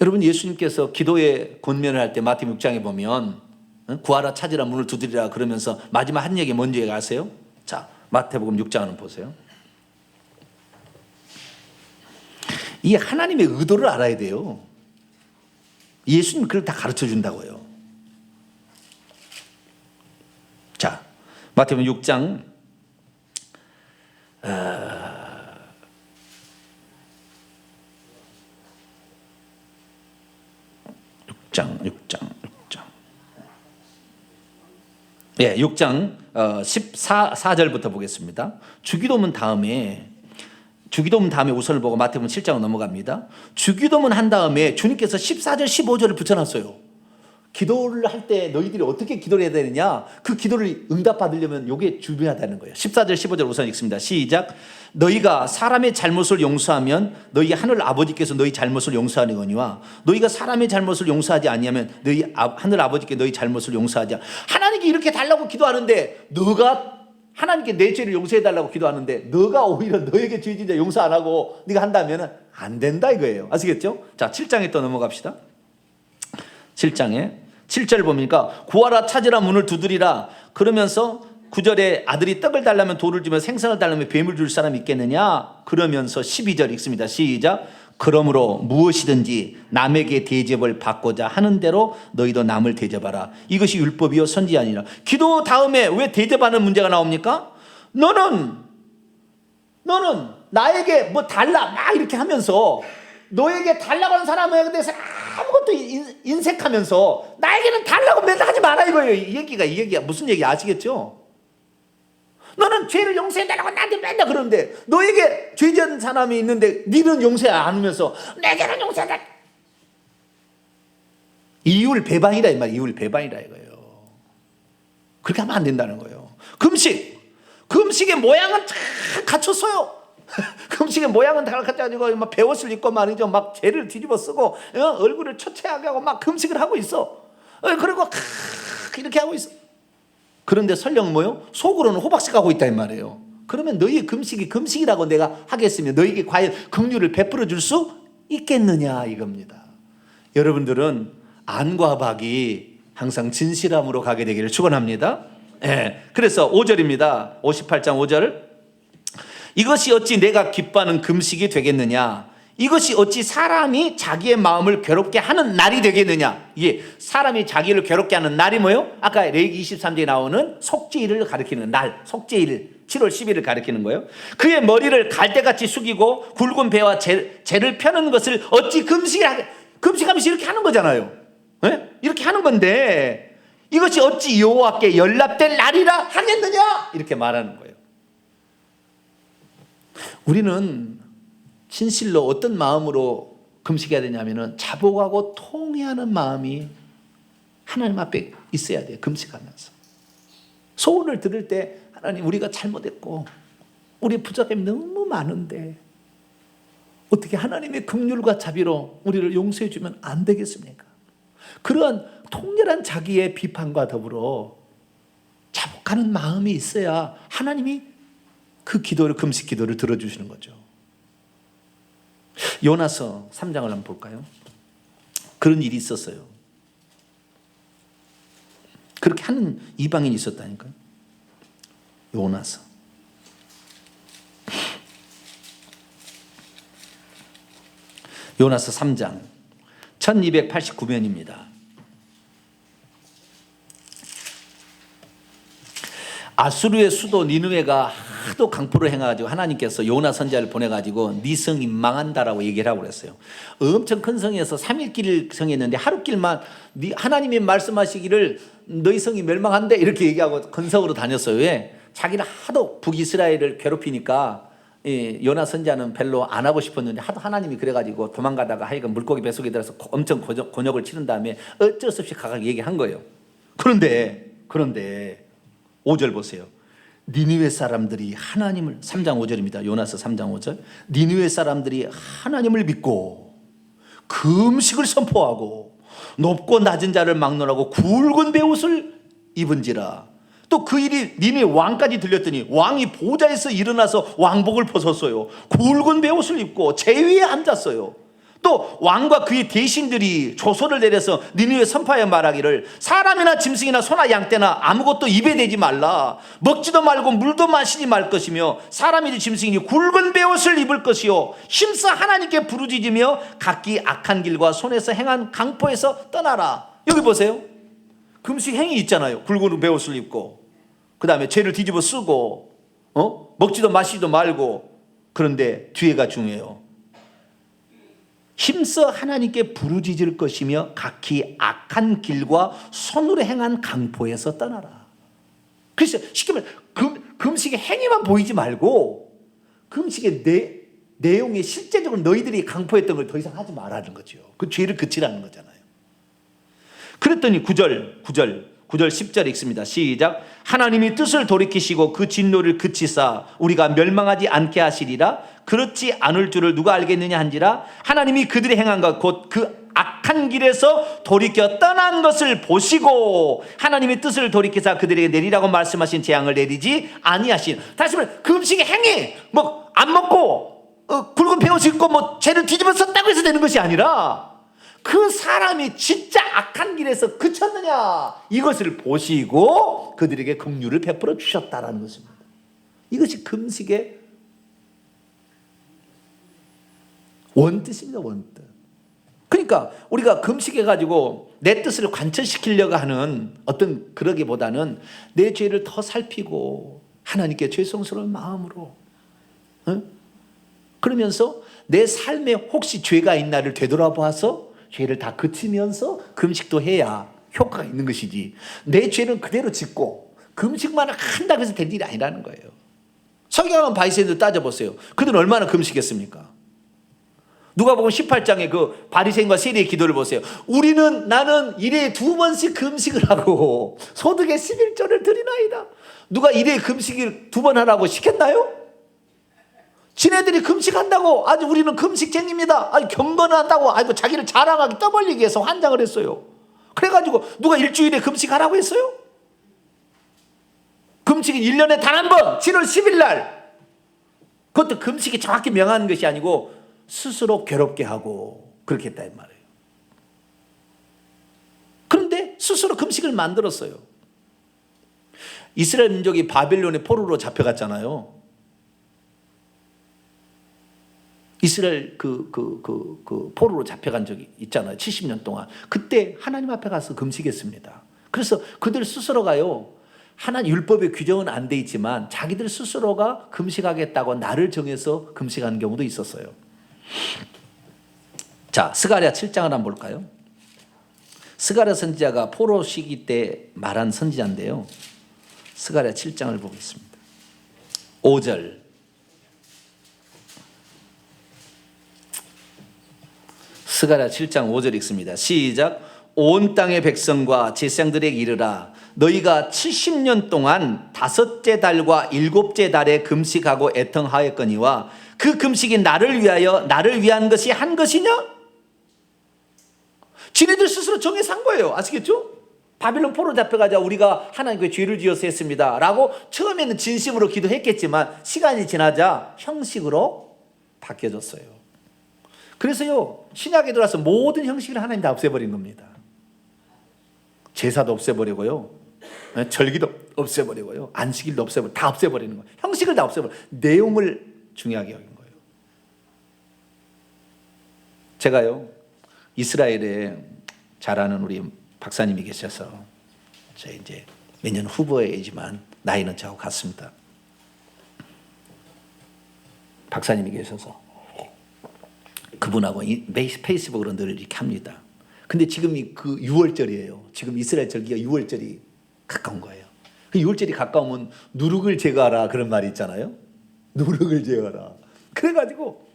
여러분, 예수님께서 기도의 권면을 할 때 마태복음 6장에 보면 구하라 찾으라 문을 두드리라 그러면서 마지막 한 얘기 뭔지 아세요? 자, 마태복음 6장을 보세요. 이 하나님의 의도를 알아야 돼요. 예수님 그걸 다 가르쳐 준다고요. 자, 마태복음 6장 6장 14절부터 보겠습니다. 주기도문 다음에 우선을 보고 마태복음 7장으로 넘어갑니다. 주기도문 한 다음에 주님께서 14절 15절을 붙여놨어요. 기도를 할 때 너희들이 어떻게 기도를 해야 되느냐, 그 기도를 응답받으려면 이게 중요하다는 거예요. 14절 15절 우선 읽습니다. 시작. 너희가 사람의 잘못을 용서하면 너희 하늘 아버지께서 너희 잘못을 용서하려거니와 너희가 사람의 잘못을 용서하지 아니하면 너희 하늘 아버지께 너희 잘못을 용서하지. 하나님께 이렇게 달라고 기도하는데, 너가 하나님께 내 죄를 용서해 달라고 기도하는데 너가 오히려 너에게 죄 진짜 용서 안 하고 네가 한다면 안 된다 이거예요. 아시겠죠? 자, 7장에 또 넘어갑시다. 7장에 7절 보니까 구하라 찾으라 문을 두드리라 그러면서 9절에 아들이 떡을 달라면 돌을 주며 생선을 달라면 뱀을 줄 사람이 있겠느냐 그러면서 12절 읽습니다. 시작. 그러므로 무엇이든지 남에게 대접을 받고자 하는 대로 너희도 남을 대접하라. 이것이 율법이요 선지 아니라. 기도 다음에 왜 대접하는 문제가 나옵니까? 너는 나에게 뭐 달라 막 이렇게 하면서 너에게 달라고 하는 사람에 대해서 아무것도 인색하면서 나에게는 달라고 맨날 하지 마라 이거예요. 이 얘기가 무슨 얘기 아시겠죠? 너는 죄를 용서해달라고 나한테 맨날 그러는데 너에게 죄 지은 사람이 있는데 니는 용서 안 하면서 내게는 용서해달라. 이율 배반이다 이 말. 이율 배반이다 이거예요. 그렇게 하면 안 된다는 거예요. 금식의 모양은 다 갖췄어요. 금식의 모양은 다 갖춰가지고 막 배옷을 입고 말이죠, 막 죄를 뒤집어 쓰고 얼굴을 초췌하게 하고 막 금식을 하고 있어. 그리고 이렇게 하고 있어. 그런데 설령 뭐요? 속으로는 호박색 하고 있다 이 말이에요. 그러면 너희의 금식이 금식이라고 내가 하겠으면 너희에게 과연 긍휼을 베풀어 줄 수 있겠느냐 이겁니다. 여러분들은 안과 박이 항상 진실함으로 가게 되기를 축원합니다. 그래서 5절입니다. 58장 5절. 이것이 어찌 내가 기뻐하는 금식이 되겠느냐? 이것이 어찌 사람이 자기의 마음을 괴롭게 하는 날이 되겠느냐? 이게 사람이 자기를 괴롭게 하는 날이 뭐예요? 아까 레위기 23장에 나오는 속죄일을 가리키는 날, 속죄일 7월 10일을 가리키는 거예요. 그의 머리를 갈대같이 숙이고 굵은 배와 재를 펴는 것을 어찌 금식하면서 이렇게 하는 거잖아요. 이렇게 하는 건데 이것이 어찌 여호와께 연락될 날이라 하겠느냐? 이렇게 말하는 거예요. 우리는 진실로 어떤 마음으로 금식해야 되냐면은 자복하고 통회하는 마음이 하나님 앞에 있어야 돼요. 금식하면서 소원을 들을 때 하나님 우리가 잘못했고 우리 부족함이 너무 많은데 어떻게 하나님의 긍휼과 자비로 우리를 용서해 주면 안 되겠습니까? 그러한 통렬한 자기의 비판과 더불어 자복하는 마음이 있어야 하나님이 그 기도를 금식 기도를 들어주시는 거죠. 요나서 3장을 한번 볼까요? 그런 일이 있었어요. 그렇게 하는 이방인이 있었다니까요. 요나서 요나서 3장 1289면입니다. 아수르의 수도 니느웨가 하도 강포를 행해가지고 하나님께서 요나 선지자를 보내가지고 네 성이 망한다라고 얘기를 하고 그랬어요. 엄청 큰 성에서 3일길 성했는데 하루길만 하나님이 말씀하시기를 너희 성이 멸망한대 이렇게 얘기하고 건성으로 다녔어요. 왜? 자기는 하도 북이스라엘을 괴롭히니까 요나 선지자는 별로 안 하고 싶었는데 하도 하나님이 그래가지고 도망가다가 하여간 물고기 뱃속에 들어서 엄청 곤욕을 치른 다음에 어쩔 수 없이 가서 얘기한 거예요. 그런데 5절 보세요. 니느웨 사람들이 하나님을 3장 5절입니다. 요나서 3장 5절. 니느웨 사람들이 하나님을 믿고 금식을 선포하고 높고 낮은 자를 막론하고 굵은 베옷을 입은지라. 또 그 일이 니느웨 왕까지 들렸더니 왕이 보좌에서 일어나서 왕복을 벗었어요. 굵은 베옷을 입고 제위에 앉았어요. 또 왕과 그의 대신들이 조서를 내려서 니느웨 선파에 말하기를 사람이나 짐승이나 소나 양떼나 아무것도 입에 대지 말라. 먹지도 말고 물도 마시지 말 것이며 사람이든 짐승이니 굵은 베옷을 입을 것이요 힘써 하나님께 부르짖으며 각기 악한 길과 손에서 행한 강포에서 떠나라. 여기 보세요. 금식 행위 있잖아요. 굵은 베옷을 입고 그 다음에 죄를 뒤집어 쓰고 먹지도 마시지도 말고. 그런데 뒤에가 중요해요. 힘써 하나님께 부르짖을 것이며 각기 악한 길과 손으로 행한 강포에서 떠나라. 그래서 쉽게 말해 금식의 행위만 보이지 말고 금식의 내용에 실제적으로 너희들이 강포했던 걸 더 이상 하지 말라는 거죠. 그 죄를 그치라는 거잖아요. 그랬더니 9절 10절 읽습니다. 시작. 하나님이 뜻을 돌이키시고 그 진노를 그치사 우리가 멸망하지 않게 하시리라. 그렇지 않을 줄을 누가 알겠느냐 한지라. 하나님이 그들이 행한 것 곧 그 악한 길에서 돌이켜 떠난 것을 보시고 하나님의 뜻을 돌이키사 그들에게 내리라고 말씀하신 재앙을 내리지 아니하신. 다시 말해 금식의 행위 뭐 안 먹고 굵은 베옷 입고 죄를 뒤집어 썼다고 해서 되는 것이 아니라 그 사람이 진짜 악한 길에서 그쳤느냐 이것을 보시고 그들에게 긍휼을 베풀어 주셨다라는 것입니다. 이것이 금식의 원뜻입니다. 원뜻. 그러니까 우리가 금식해가지고 내 뜻을 관철시키려고 하는 어떤 그러기보다는 내 죄를 더 살피고 하나님께 죄송스러운 마음으로 그러면서 내 삶에 혹시 죄가 있나를 되돌아봐서 죄를 다 그치면서 금식도 해야 효과가 있는 것이지 내 죄는 그대로 짓고 금식만 한다고 해서 될 일이 아니라는 거예요. 성경은 바리새인들 따져보세요. 그들은 얼마나 금식했습니까? 누가복음 18장에 그 바리새인과 세리의 기도를 보세요. 나는 일에 2번씩 금식을 하고 소득의 11조를 드리나이다. 누가 일에 금식을 2번 하라고 시켰나요? 지네들이 금식한다고 아주 우리는 금식쟁입니다. 아주 경건한다고 아이고 자기를 자랑하기 떠벌리기 위해서 환장을 했어요. 그래가지고 누가 일주일에 금식하라고 했어요? 금식은 1년에 단 한 번 7월 10일 날. 그것도 금식이 정확히 명하는 것이 아니고 스스로 괴롭게 하고 그렇게 했다 이 말이에요. 그런데 스스로 금식을 만들었어요. 이스라엘 민족이 바벨론의 포로로 잡혀갔잖아요. 이스라엘 그 포로로 잡혀간 적이 있잖아요. 70년 동안. 그때 하나님 앞에 가서 금식했습니다. 그래서 그들 스스로가요. 하나님 율법의 규정은 안 돼 있지만 자기들 스스로가 금식하겠다고 날을 정해서 금식하는 경우도 있었어요. 자, 스가랴 7장을 한번 볼까요? 스가랴 선지자가 포로 시기 때 말한 선지자인데요. 스가랴 7장을 보겠습니다. 5절 스가랴 7장 5절 읽습니다. 시작. 온 땅의 백성과 제사장들에게 이르라. 너희가 70년 동안 다섯째 달과 일곱째 달에 금식하고 애통하였거니와 그 금식이 나를 위한 것이 한 것이냐? 지네들 스스로 정해서 한 거예요. 아시겠죠? 바빌론 포로 잡혀가자 우리가 하나님께 죄를 지어서 했습니다 라고 처음에는 진심으로 기도했겠지만 시간이 지나자 형식으로 바뀌어졌어요. 그래서요, 신약에 들어와서 모든 형식을 하나님 다 없애버린 겁니다. 제사도 없애버리고요, 절기도 없애버리고요, 안식일도 없애버리고 다 없애버리는 거예요. 형식을 다 없애버리고 내용을 중요하게 여긴 거예요. 제가요, 이스라엘에 잘 아는 우리 박사님이 계셔서 저 이제 몇 년 후보이지만 나이는 저하고 같습니다. 박사님이 계셔서 그분하고 페이스북으로 늘 이렇게 합니다. 근데 지금이 그 6월절이에요. 지금 이스라엘 절기가 6월절이 가까운 거예요. 그 6월절이 가까우면 누룩을 제거하라 그런 말이 있잖아요. 누룩을 제거하라. 그래가지고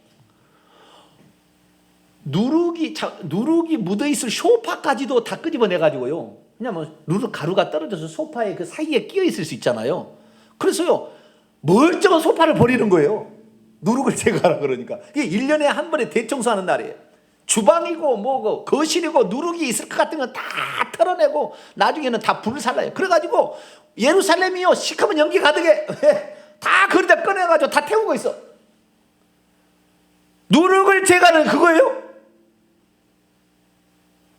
누룩이 묻어있을 소파까지도 다 끄집어내가지고요. 왜냐면 누룩 가루가 떨어져서 소파의 그 사이에 끼어있을 수 있잖아요. 그래서요, 멀쩡한 소파를 버리는 거예요. 누룩을 제거하라 그러니까. 이게 1년에 한 번에 대청소하는 날이에요. 주방이고 뭐고 거실이고 누룩이 있을 것 같은 건 다 털어내고 나중에는 다 불살라요. 그래가지고 예루살렘이요, 시커먼 연기 가득해. 다 거기다 꺼내가지고 다 태우고 있어. 누룩을 제거하는 그거예요?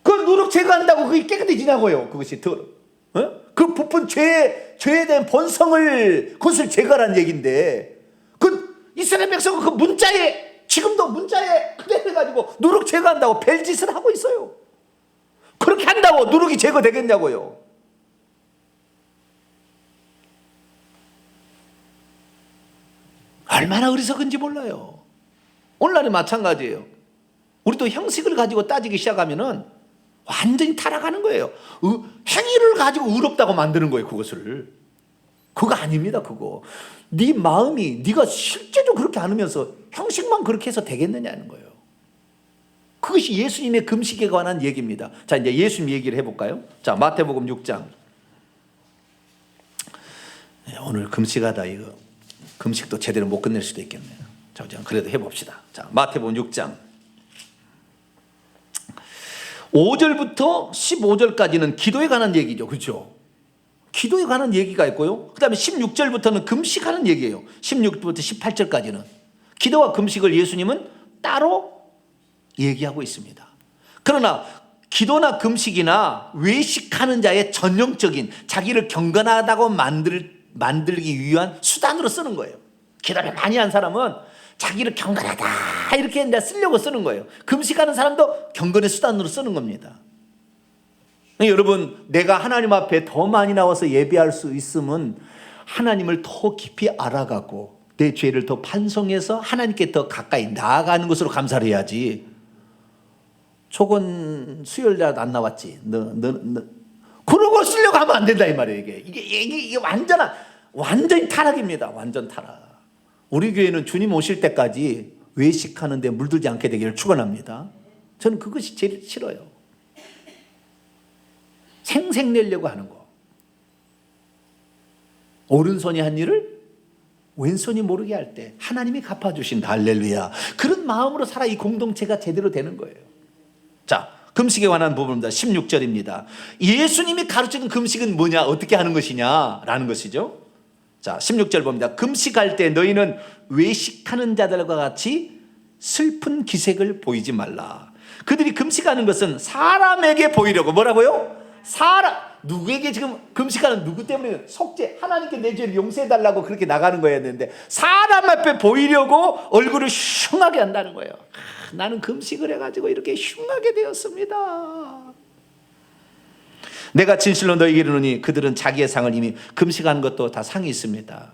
그 누룩 제거한다고 그게 깨끗해지냐고요. 그것이 그 부푼 죄에 대한 본성을, 그것을 제거하라는 얘기인데, 그 이스라엘 백성은 그 문자에, 지금도 문자에 그대로 해가지고 누룩 제거한다고 별짓을 하고 있어요. 그렇게 한다고 누룩이 제거되겠냐고요. 얼마나 어리석은지 몰라요. 오늘날이 마찬가지예요. 우리도 형식을 가지고 따지기 시작하면은 완전히 타락하는 거예요. 행위를 가지고 의롭다고 만드는 거예요. 그거 아닙니다. 그거 네 마음이, 네가 실제로 그렇게 않으면서 형식만 그렇게 해서 되겠느냐는 거예요. 그것이 예수님의 금식에 관한 얘기입니다. 자, 이제 예수님 얘기를 해볼까요? 자, 마태복음 6장. 오늘 금식하다 이거 금식도 제대로 못 끝낼 수도 있겠네요. 자, 그래도 해봅시다. 자, 마태복음 6장 5절부터 15절까지는 기도에 관한 얘기죠. 그렇죠? 기도에 관한 얘기가 있고요. 그 다음에 16절부터는 금식하는 얘기예요. 16절부터 18절까지는 기도와 금식을 예수님은 따로 얘기하고 있습니다. 그러나 기도나 금식이나 외식하는 자의 전형적인 자기를 경건하다고 만들기 위한 수단으로 쓰는 거예요. 기도를 많이 한 사람은 자기를 경건하다 이렇게 쓰려고 쓰는 거예요. 금식하는 사람도 경건의 수단으로 쓰는 겁니다. 여러분, 내가 하나님 앞에 더 많이 나와서 예배할 수 있으면 하나님을 더 깊이 알아가고 내 죄를 더 반성해서 하나님께 더 가까이 나아가는 것으로 감사를 해야지. 저건 수요일날 안 나왔지. 그러고 쓰려고 하면 안 된다 이 말이에요. 이게 완전히 타락입니다. 완전 타락. 우리 교회는 주님 오실 때까지 외식하는데 물들지 않게 되기를 축원합니다. 저는 그것이 제일 싫어요. 생색내려고 하는 거. 오른손이 한 일을 왼손이 모르게 할 때 하나님이 갚아주신다. 할렐루야. 그런 마음으로 살아 이 공동체가 제대로 되는 거예요. 자, 금식에 관한 부분입니다. 16절입니다. 예수님이 가르치는 금식은 뭐냐, 어떻게 하는 것이냐 라는 것이죠. 자, 16절 봅니다. 금식할 때 너희는 외식하는 자들과 같이 슬픈 기색을 보이지 말라. 그들이 금식하는 것은 사람에게 보이려고. 뭐라고요? 누구에게 지금 금식하는, 누구 때문에? 속죄, 하나님께 내 죄를 용서해달라고 그렇게 나가는 거였는데 사람 앞에 보이려고 얼굴을 흉하게 한다는 거예요. 나는 금식을 해가지고 이렇게 흉하게 되었습니다. 내가 진실로 너희에게 이르노니 그들은 자기의 상을 이미, 금식하는 것도 다 상이 있습니다.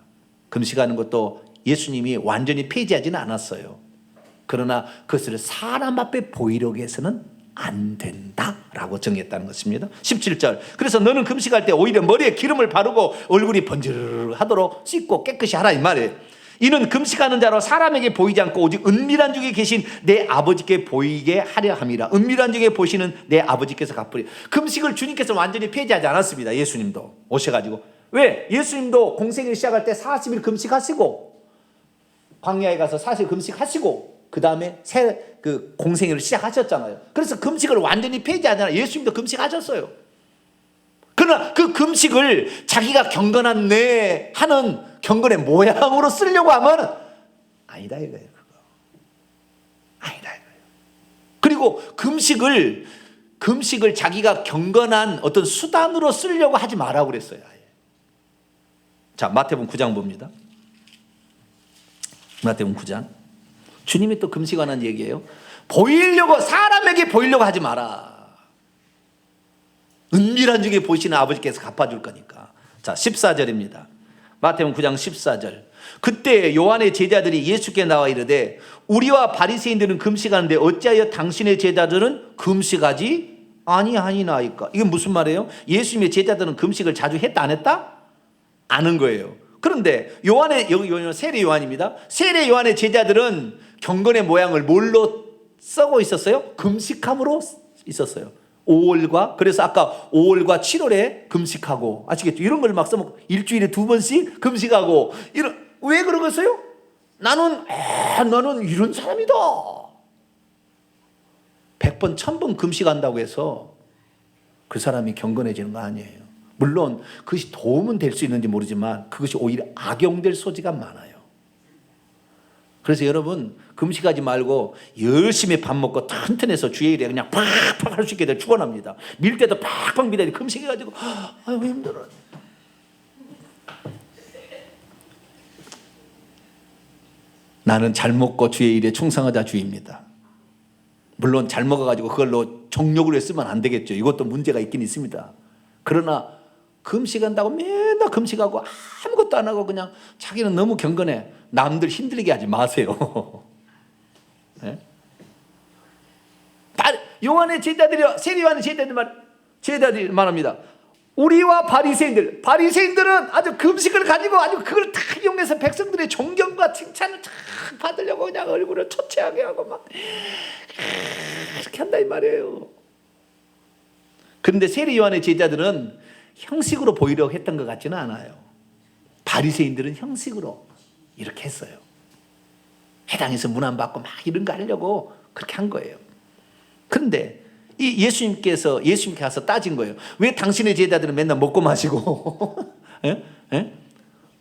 금식하는 것도 예수님이 완전히 폐지하지는 않았어요. 그러나 그것을 사람 앞에 보이려고 해서는 안 된다라고 정했다는 것입니다. 17절. 그래서 너는 금식할 때 오히려 머리에 기름을 바르고 얼굴이 번지르르 하도록 씻고 깨끗이 하라 이 말이에요. 이는 금식하는 자로 사람에게 보이지 않고 오직 은밀한 중에 계신 내 아버지께 보이게 하려 함이라. 은밀한 중에 보시는 내 아버지께서 갚으리. 금식을 주님께서 완전히 폐지하지 않았습니다. 예수님도 오셔가지고. 왜? 예수님도 공생을 시작할 때 40일 금식하시고 광야에 가서 40일 금식하시고 그 다음에 그 공생을 시작하셨잖아요. 그래서 금식을 완전히 폐지하잖아요. 예수님도 금식하셨어요. 그러나 그 금식을 자기가 경건한 내 하는 경건의 모양으로 쓰려고 하면 아니다 이거예요. 그거. 아니다 이거예요. 그리고 금식을 자기가 경건한 어떤 수단으로 쓰려고 하지 말라고 그랬어요. 자, 마태복음 9장 봅니다. 마태복음 9장. 주님이 또 금식하는 얘기예요. 사람에게 보이려고 하지 마라. 은밀한 중에 보시는 아버지께서 갚아줄 거니까. 자, 14절입니다. 마태복음 9장 14절. 그때 요한의 제자들이 예수께 나와 이르되 우리와 바리새인들은 금식하는데 어찌하여 당신의 제자들은 금식하지 아니하니나이까. 이게 무슨 말이에요? 예수님의 제자들은 금식을 자주 했다 안 했다? 아는 거예요. 그런데 여기 세례 요한입니다. 세례 요한의 제자들은 경건의 모양을 뭘로 쓰고 있었어요? 금식함으로 있었어요. 5월과 그래서 아까 5월과 7월에 금식하고 아시겠죠? 이런 걸 막 써먹고 일주일에 2번씩 금식하고 왜 그러겠어요? 나는 이런 사람이다. 100번 1000번 금식한다고 해서 그 사람이 경건해지는 거 아니에요. 물론 그것이 도움은 될 수 있는지 모르지만 그것이 오히려 악용될 소지가 많아요. 그래서 여러분 금식하지 말고 열심히 밥 먹고 튼튼해서 주일에 그냥 팍팍 할 수 있게 될 축원합니다. 밀 때도 팍팍 밀어야 돼. 금식해가지고 아유 힘들어. 나는 잘 먹고 주의 일에 충성하자 주입니다. 물론 잘 먹어가지고 그걸로 정욕으로 쓰면 안 되겠죠. 이것도 문제가 있긴 있습니다. 그러나 금식한다고 맨날 금식하고 아무것도 안 하고 그냥 자기는 너무 경건해. 남들 힘들게 하지 마세요. 네? 요한의 세례 요한의 제자들이 말합니다. 우리와 바리새인들은 아주 금식을 가지고 아주 그걸 다 이용해서 백성들의 존경과 칭찬을 다 받으려고 그냥 얼굴을 초췌하게 하고 막 이렇게 한다 이 말이에요. 그런데 세례 요한의 제자들은 형식으로 보이려고 했던 것 같지는 않아요. 바리새인들은 형식으로 이렇게 했어요. 회당에서 문 안 받고 막 이런 거 하려고 그렇게 한 거예요. 그런데 이 예수님께 가서 따진 거예요. 왜 당신의 제자들은 맨날 먹고 마시고 예? 예?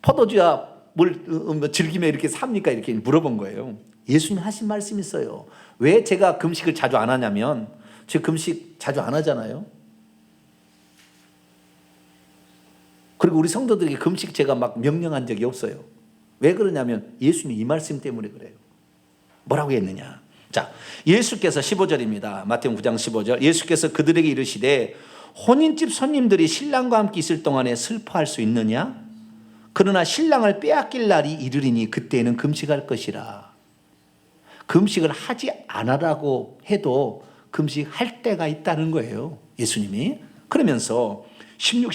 포도주야 뭘 즐기며 이렇게 삽니까? 이렇게 물어본 거예요. 예수님 하신 말씀이 있어요. 왜 제가 금식을 자주 안 하냐면 제가 금식 자주 안 하잖아요. 그리고 우리 성도들에게 금식 제가 막 명령한 적이 없어요. 왜 그러냐면 예수님 이 말씀 때문에 그래요. 뭐라고 했느냐? 자, 예수께서 15절입니다. 마태복음 9장 15절. 예수께서 그들에게 이르시되 혼인집 손님들이 신랑과 함께 있을 동안에 슬퍼할 수 있느냐? 그러나 신랑을 빼앗길 날이 이르리니 그때에는 금식할 것이라. 금식을 하지 않으라고 해도 금식할 때가 있다는 거예요. 예수님이. 그러면서 16,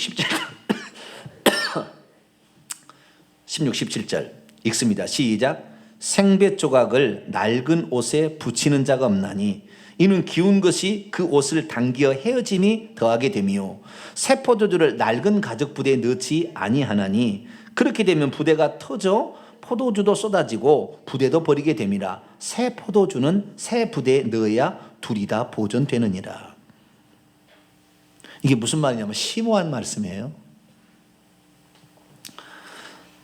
17절 읽습니다. 시작. 생배 조각을 낡은 옷에 붙이는 자가 없나니 이는 기운 것이 그 옷을 당기어 헤어짐이 더하게 됨이요 새 포도주를 낡은 가죽 부대에 넣지 아니하나니 그렇게 되면 부대가 터져 포도주도 쏟아지고 부대도 버리게 됨이라. 새 포도주는 새 부대에 넣어야 둘이 다 보존되느니라. 이게 무슨 말이냐면 심오한 말씀이에요.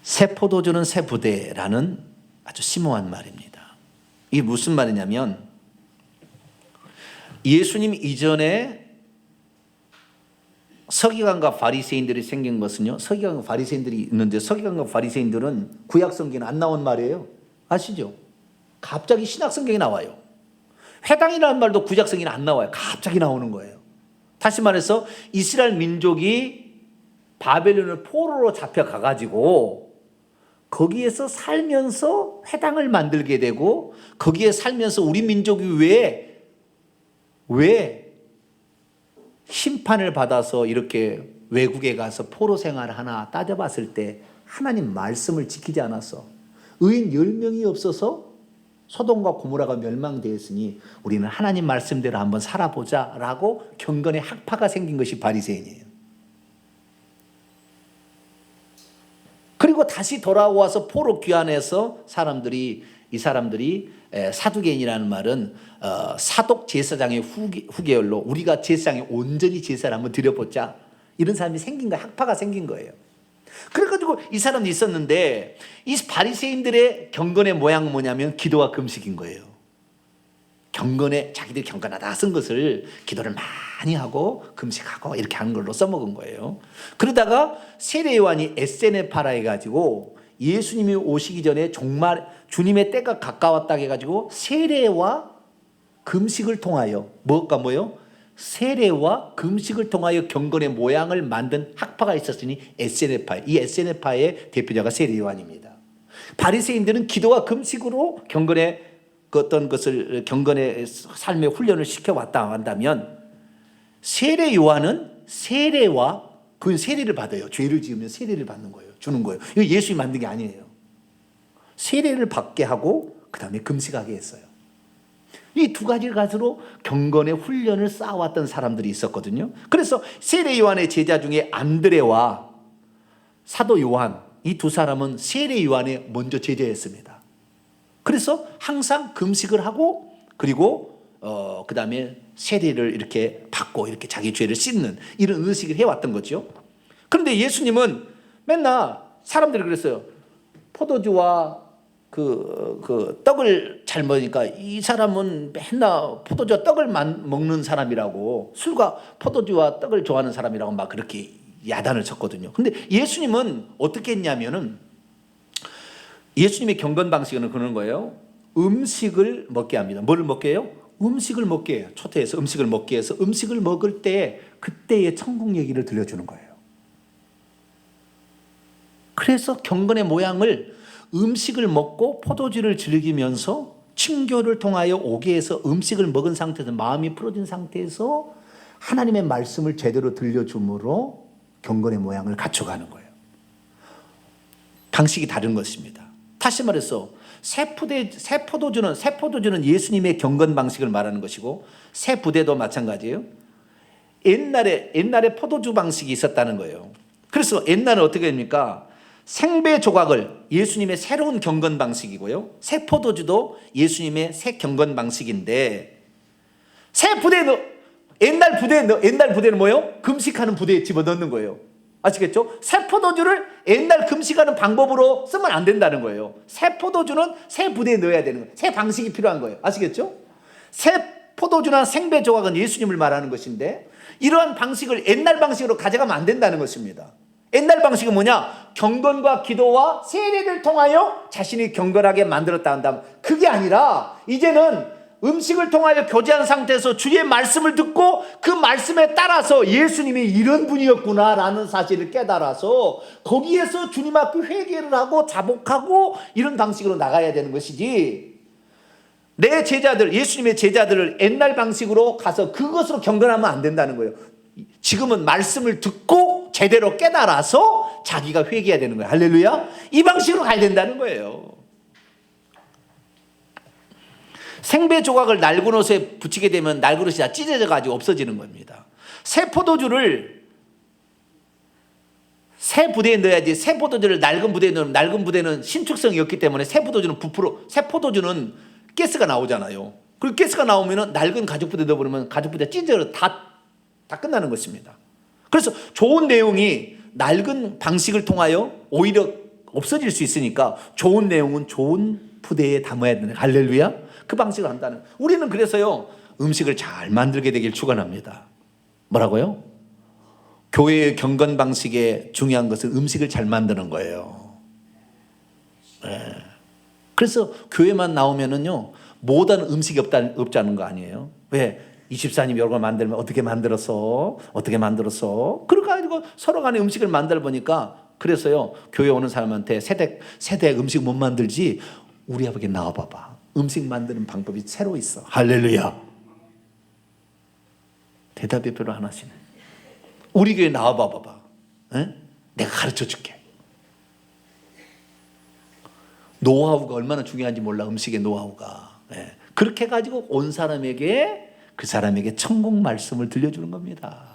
새 포도주는 새 부대라는 아주 심오한 말입니다. 이게 무슨 말이냐면 예수님 이전에 서기관과 바리새인들이 생긴 것은요. 서기관과 바리새인들이 있는데 서기관과 바리새인들은 구약 성경에 안 나온 말이에요. 아시죠? 갑자기 신약 성경에 나와요. 회당이라는 말도 구약 성경에 안 나와요. 갑자기 나오는 거예요. 다시 말해서 이스라엘 민족이 바벨론을 포로로 잡혀가 가지고 거기에서 살면서 회당을 만들게 되고 거기에 살면서 우리 민족이 왜 심판을 받아서 이렇게 외국에 가서 포로 생활을 하나 따져봤을 때 하나님 말씀을 지키지 않았어. 의인 10명이 없어서 소돔과 고모라가 멸망되었으니 우리는 하나님 말씀대로 한번 살아보자라고 경건의 학파가 생긴 것이 바리새인이에요. 그리고 다시 돌아와서 포로 귀환해서 이 사람들이 사두개인이라는 말은 사독 제사장의 후계열로 우리가 제사장에 온전히 제사를 한번 드려보자, 이런 사람이 생긴 거예요. 학파가 생긴 거예요. 그래가지고 이 사람이 있었는데, 이 바리새인들의 경건의 모양은 뭐냐면 기도와 금식인 거예요. 자기들이 경건하다 쓴 것을 기도를 많이 하고 금식하고 이렇게 하는 걸로 써먹은 거예요. 그러다가 세례 요한이 에세네 파라 해가지고 예수님이 오시기 전에 정말 주님의 때가 가까웠다 해가지고 세례와 금식을 통하여 뭐요? 세례와 금식을 통하여 경건의 모양을 만든 학파가 있었으니 에세네파, 이 에세네파의 대표자가 세례 요한입니다. 바리새인들은 기도와 금식으로 경건의 어떤 것을 경건의 삶의 훈련을 시켜왔다 한다면, 세례 요한은 세례와 그 세례를 받아요. 죄를 지으면 세례를 받는 거예요. 주는 거예요. 이거 예수님이 만든 게 아니에요. 세례를 받게 하고 그 다음에 금식하게 했어요. 이 두 가지 가지로 경건의 훈련을 쌓아왔던 사람들이 있었거든요. 그래서 세례 요한의 제자 중에 안드레와 사도 요한, 이 두 사람은 세례 요한의 먼저 제자였습니다. 그래서 항상 금식을 하고 그리고 그 다음에 세례를 이렇게 받고 이렇게 자기 죄를 씻는 이런 의식을 해왔던 거죠. 그런데 예수님은 맨날 사람들이 그랬어요. 포도주와 그 떡을 잘 먹으니까 이 사람은 맨날 포도주와 떡을 먹는 사람이라고, 술과 포도주와 떡을 좋아하는 사람이라고 막 그렇게 야단을 쳤거든요. 근데 예수님은 어떻게 했냐면은, 예수님의 경건 방식은 그런 거예요. 음식을 먹게 합니다. 뭐를 먹게 해요? 음식을 먹게 해요. 초대해서 음식을 먹게 해서 음식을 먹을 때 그때의 천국 얘기를 들려주는 거예요. 그래서 경건의 모양을 음식을 먹고 포도주를 즐기면서 친교를 통하여 오게 해서 음식을 먹은 상태에서 마음이 풀어진 상태에서 하나님의 말씀을 제대로 들려줌으로 경건의 모양을 갖춰가는 거예요. 방식이 다른 것입니다. 다시 말해서 새 포도주는 예수님의 경건 방식을 말하는 것이고, 새 부대도 마찬가지예요. 옛날에 포도주 방식이 있었다는 거예요. 그래서 옛날에 어떻게 됩니까? 생배 조각을 예수님의 새로운 경건 방식이고요, 새 포도주도 예수님의 새 경건 방식인데, 옛날 부대는 뭐예요? 금식하는 부대에 집어넣는 거예요. 아시겠죠? 새 포도주를 옛날 금식하는 방법으로 쓰면 안 된다는 거예요. 새 포도주는 새 부대에 넣어야 되는 거예요. 새 방식이 필요한 거예요. 아시겠죠? 새 포도주나 생배 조각은 예수님을 말하는 것인데, 이러한 방식을 옛날 방식으로 가져가면 안 된다는 것입니다. 옛날 방식은 뭐냐? 경건과 기도와 세례를 통하여 자신이 경건하게 만들었다 한다면, 그게 아니라 이제는 음식을 통하여 교제한 상태에서 주의 말씀을 듣고 그 말씀에 따라서 예수님이 이런 분이었구나라는 사실을 깨달아서 거기에서 주님 앞에 회개를 하고 자복하고 이런 방식으로 나가야 되는 것이지, 내 제자들, 예수님의 제자들을 옛날 방식으로 가서 그것으로 경건하면 안 된다는 거예요. 지금은 말씀을 듣고 제대로 깨달아서 자기가 회개해야 되는 거예요. 할렐루야. 이 방식으로 가야 된다는 거예요. 생배 조각을 낡은 옷에 붙이게 되면 낡은 옷이 다 찢어져 가지고 없어지는 겁니다. 새 포도주를 새 부대에 넣어야지, 새 포도주를 낡은 부대에 넣으면 낡은 부대는 신축성이 없기 때문에 새 포도주는 가스가 나오잖아요. 그리고 가스가 나오면 낡은 가죽 부대에 넣어버리면 가죽 부대가 찢어져 다 끝나는 것입니다. 그래서 좋은 내용이 낡은 방식을 통하여 오히려 없어질 수 있으니까 좋은 내용은 좋은 부대에 담아야 되는, 할렐루야. 그 방식을 한다는. 우리는 그래서요, 음식을 잘 만들게 되길 축원합니다. 뭐라고요? 교회의 경건 방식에 중요한 것은 음식을 잘 만드는 거예요. 네. 그래서 교회만 나오면은요, 모든 음식이 없자는 거 아니에요. 왜? 이 집사님 여러 걸 만들면 어떻게 만들었어? 그래가지고 서로 간에 음식을 만들어 보니까, 그래서요, 교회 오는 사람한테 세대 음식 못 만들지, 우리 아버지 나와봐봐. 음식 만드는 방법이 새로 있어. 할렐루야. 대답이 별로 안 하시네. 우리 교회 나와봐봐. 내가 가르쳐 줄게. 노하우가 얼마나 중요한지 몰라. 음식의 노하우가. 예. 그렇게 해가지고 온 사람에게, 그 사람에게 천국 말씀을 들려주는 겁니다.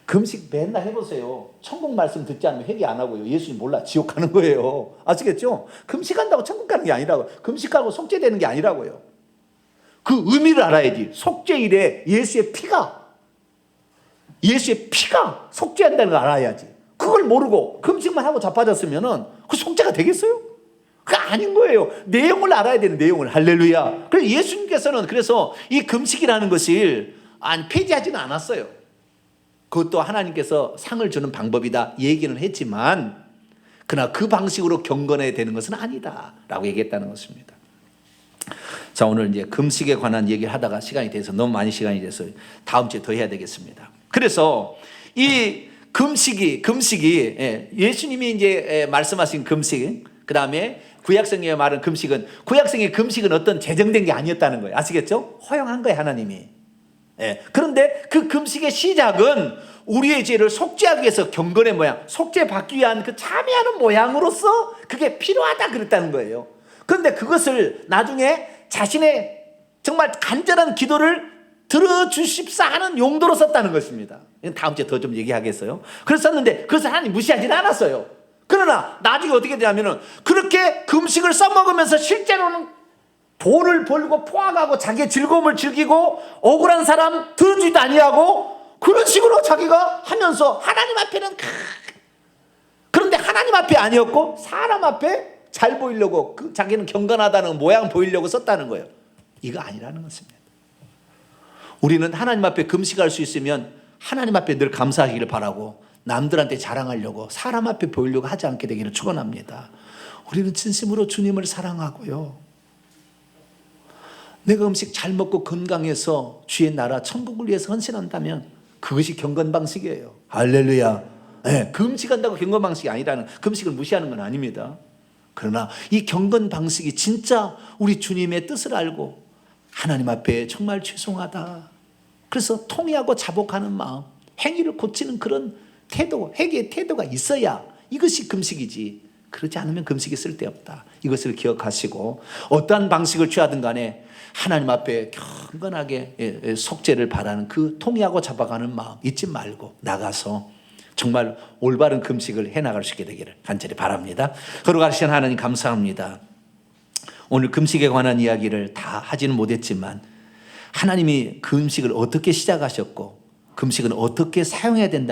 금식 맨날 해보세요. 천국 말씀 듣지 않으면 회개 안 하고요. 예수님 몰라. 지옥 가는 거예요. 아시겠죠? 금식한다고 천국 가는 게 아니라고요. 금식하고 속죄되는 게 아니라고요. 그 의미를 알아야지. 속죄일에 예수의 피가 속죄한다는 걸 알아야지. 그걸 모르고 금식만 하고 자빠졌으면은 그 속죄가 되겠어요? 그게 아닌 거예요. 내용을 알아야 되는 내용을. 할렐루야. 그래서 예수님께서는 그래서 이 금식이라는 것을 폐지하지는 않았어요. 그것도 하나님께서 상을 주는 방법이다 얘기는 했지만, 그러나 그 방식으로 경건해야 되는 것은 아니다 라고 얘기했다는 것입니다. 자, 오늘 이제 금식에 관한 얘기를 하다가 시간이 돼서 너무 많이 시간이 돼서 다음 주에 더 해야 되겠습니다. 그래서 이 금식이 예수님이 이제 말씀하신 금식, 그 다음에 구약성경에 말한 금식은, 구약성의 금식은 어떤 제정된 게 아니었다는 거예요. 아시겠죠? 허용한 거예요, 하나님이. 그런데 그 금식의 시작은 우리의 죄를 속죄하기 위해서 경건의 모양, 속죄받기 위한 그 참여하는 모양으로서 그게 필요하다 그랬다는 거예요. 그런데 그것을 나중에 자신의 정말 간절한 기도를 들어주십사 하는 용도로 썼다는 것입니다. 다음 주에 더 좀 얘기하겠어요. 그래서 썼는데 그것을 하나님 무시하지는 않았어요. 그러나 나중에 어떻게 되냐면은 그렇게 금식을 써먹으면서 실제로는 돈을 벌고 포악하고 자기의 즐거움을 즐기고 억울한 사람 들어주지도 아니하고 그런 식으로 자기가 하면서 하나님 앞에는 그런데 하나님 앞에 아니었고 사람 앞에 잘 보이려고 자기는 경건하다는 모양 보이려고 썼다는 거예요. 이거 아니라는 것입니다. 우리는 하나님 앞에 금식할 수 있으면 하나님 앞에 늘 감사하기를 바라고 남들한테 자랑하려고 사람 앞에 보이려고 하지 않게 되기를 축원합니다. 우리는 진심으로 주님을 사랑하고요. 내가 음식 잘 먹고 건강해서 주의 나라 천국을 위해서 헌신한다면 그것이 경건 방식이에요. 할렐루야. 금식한다고 경건 방식이 아니라는, 금식을 무시하는 건 아닙니다. 그러나 이 경건 방식이 진짜 우리 주님의 뜻을 알고 하나님 앞에 정말 죄송하다, 그래서 통회하고 자복하는 마음, 행위를 고치는 그런 태도, 회개의 태도가 있어야 이것이 금식이지, 그렇지 않으면 금식이 쓸데없다. 이것을 기억하시고 어떠한 방식을 취하든 간에 하나님 앞에 경건하게 속죄를 바라는 그 통회하고 잡아가는 마음 잊지 말고 나가서 정말 올바른 금식을 해나갈 수 있게 되기를 간절히 바랍니다. 거룩하신 하나님 감사합니다. 오늘 금식에 관한 이야기를 다 하지는 못했지만 하나님이 금식을 어떻게 시작하셨고 금식은 어떻게 사용해야 된다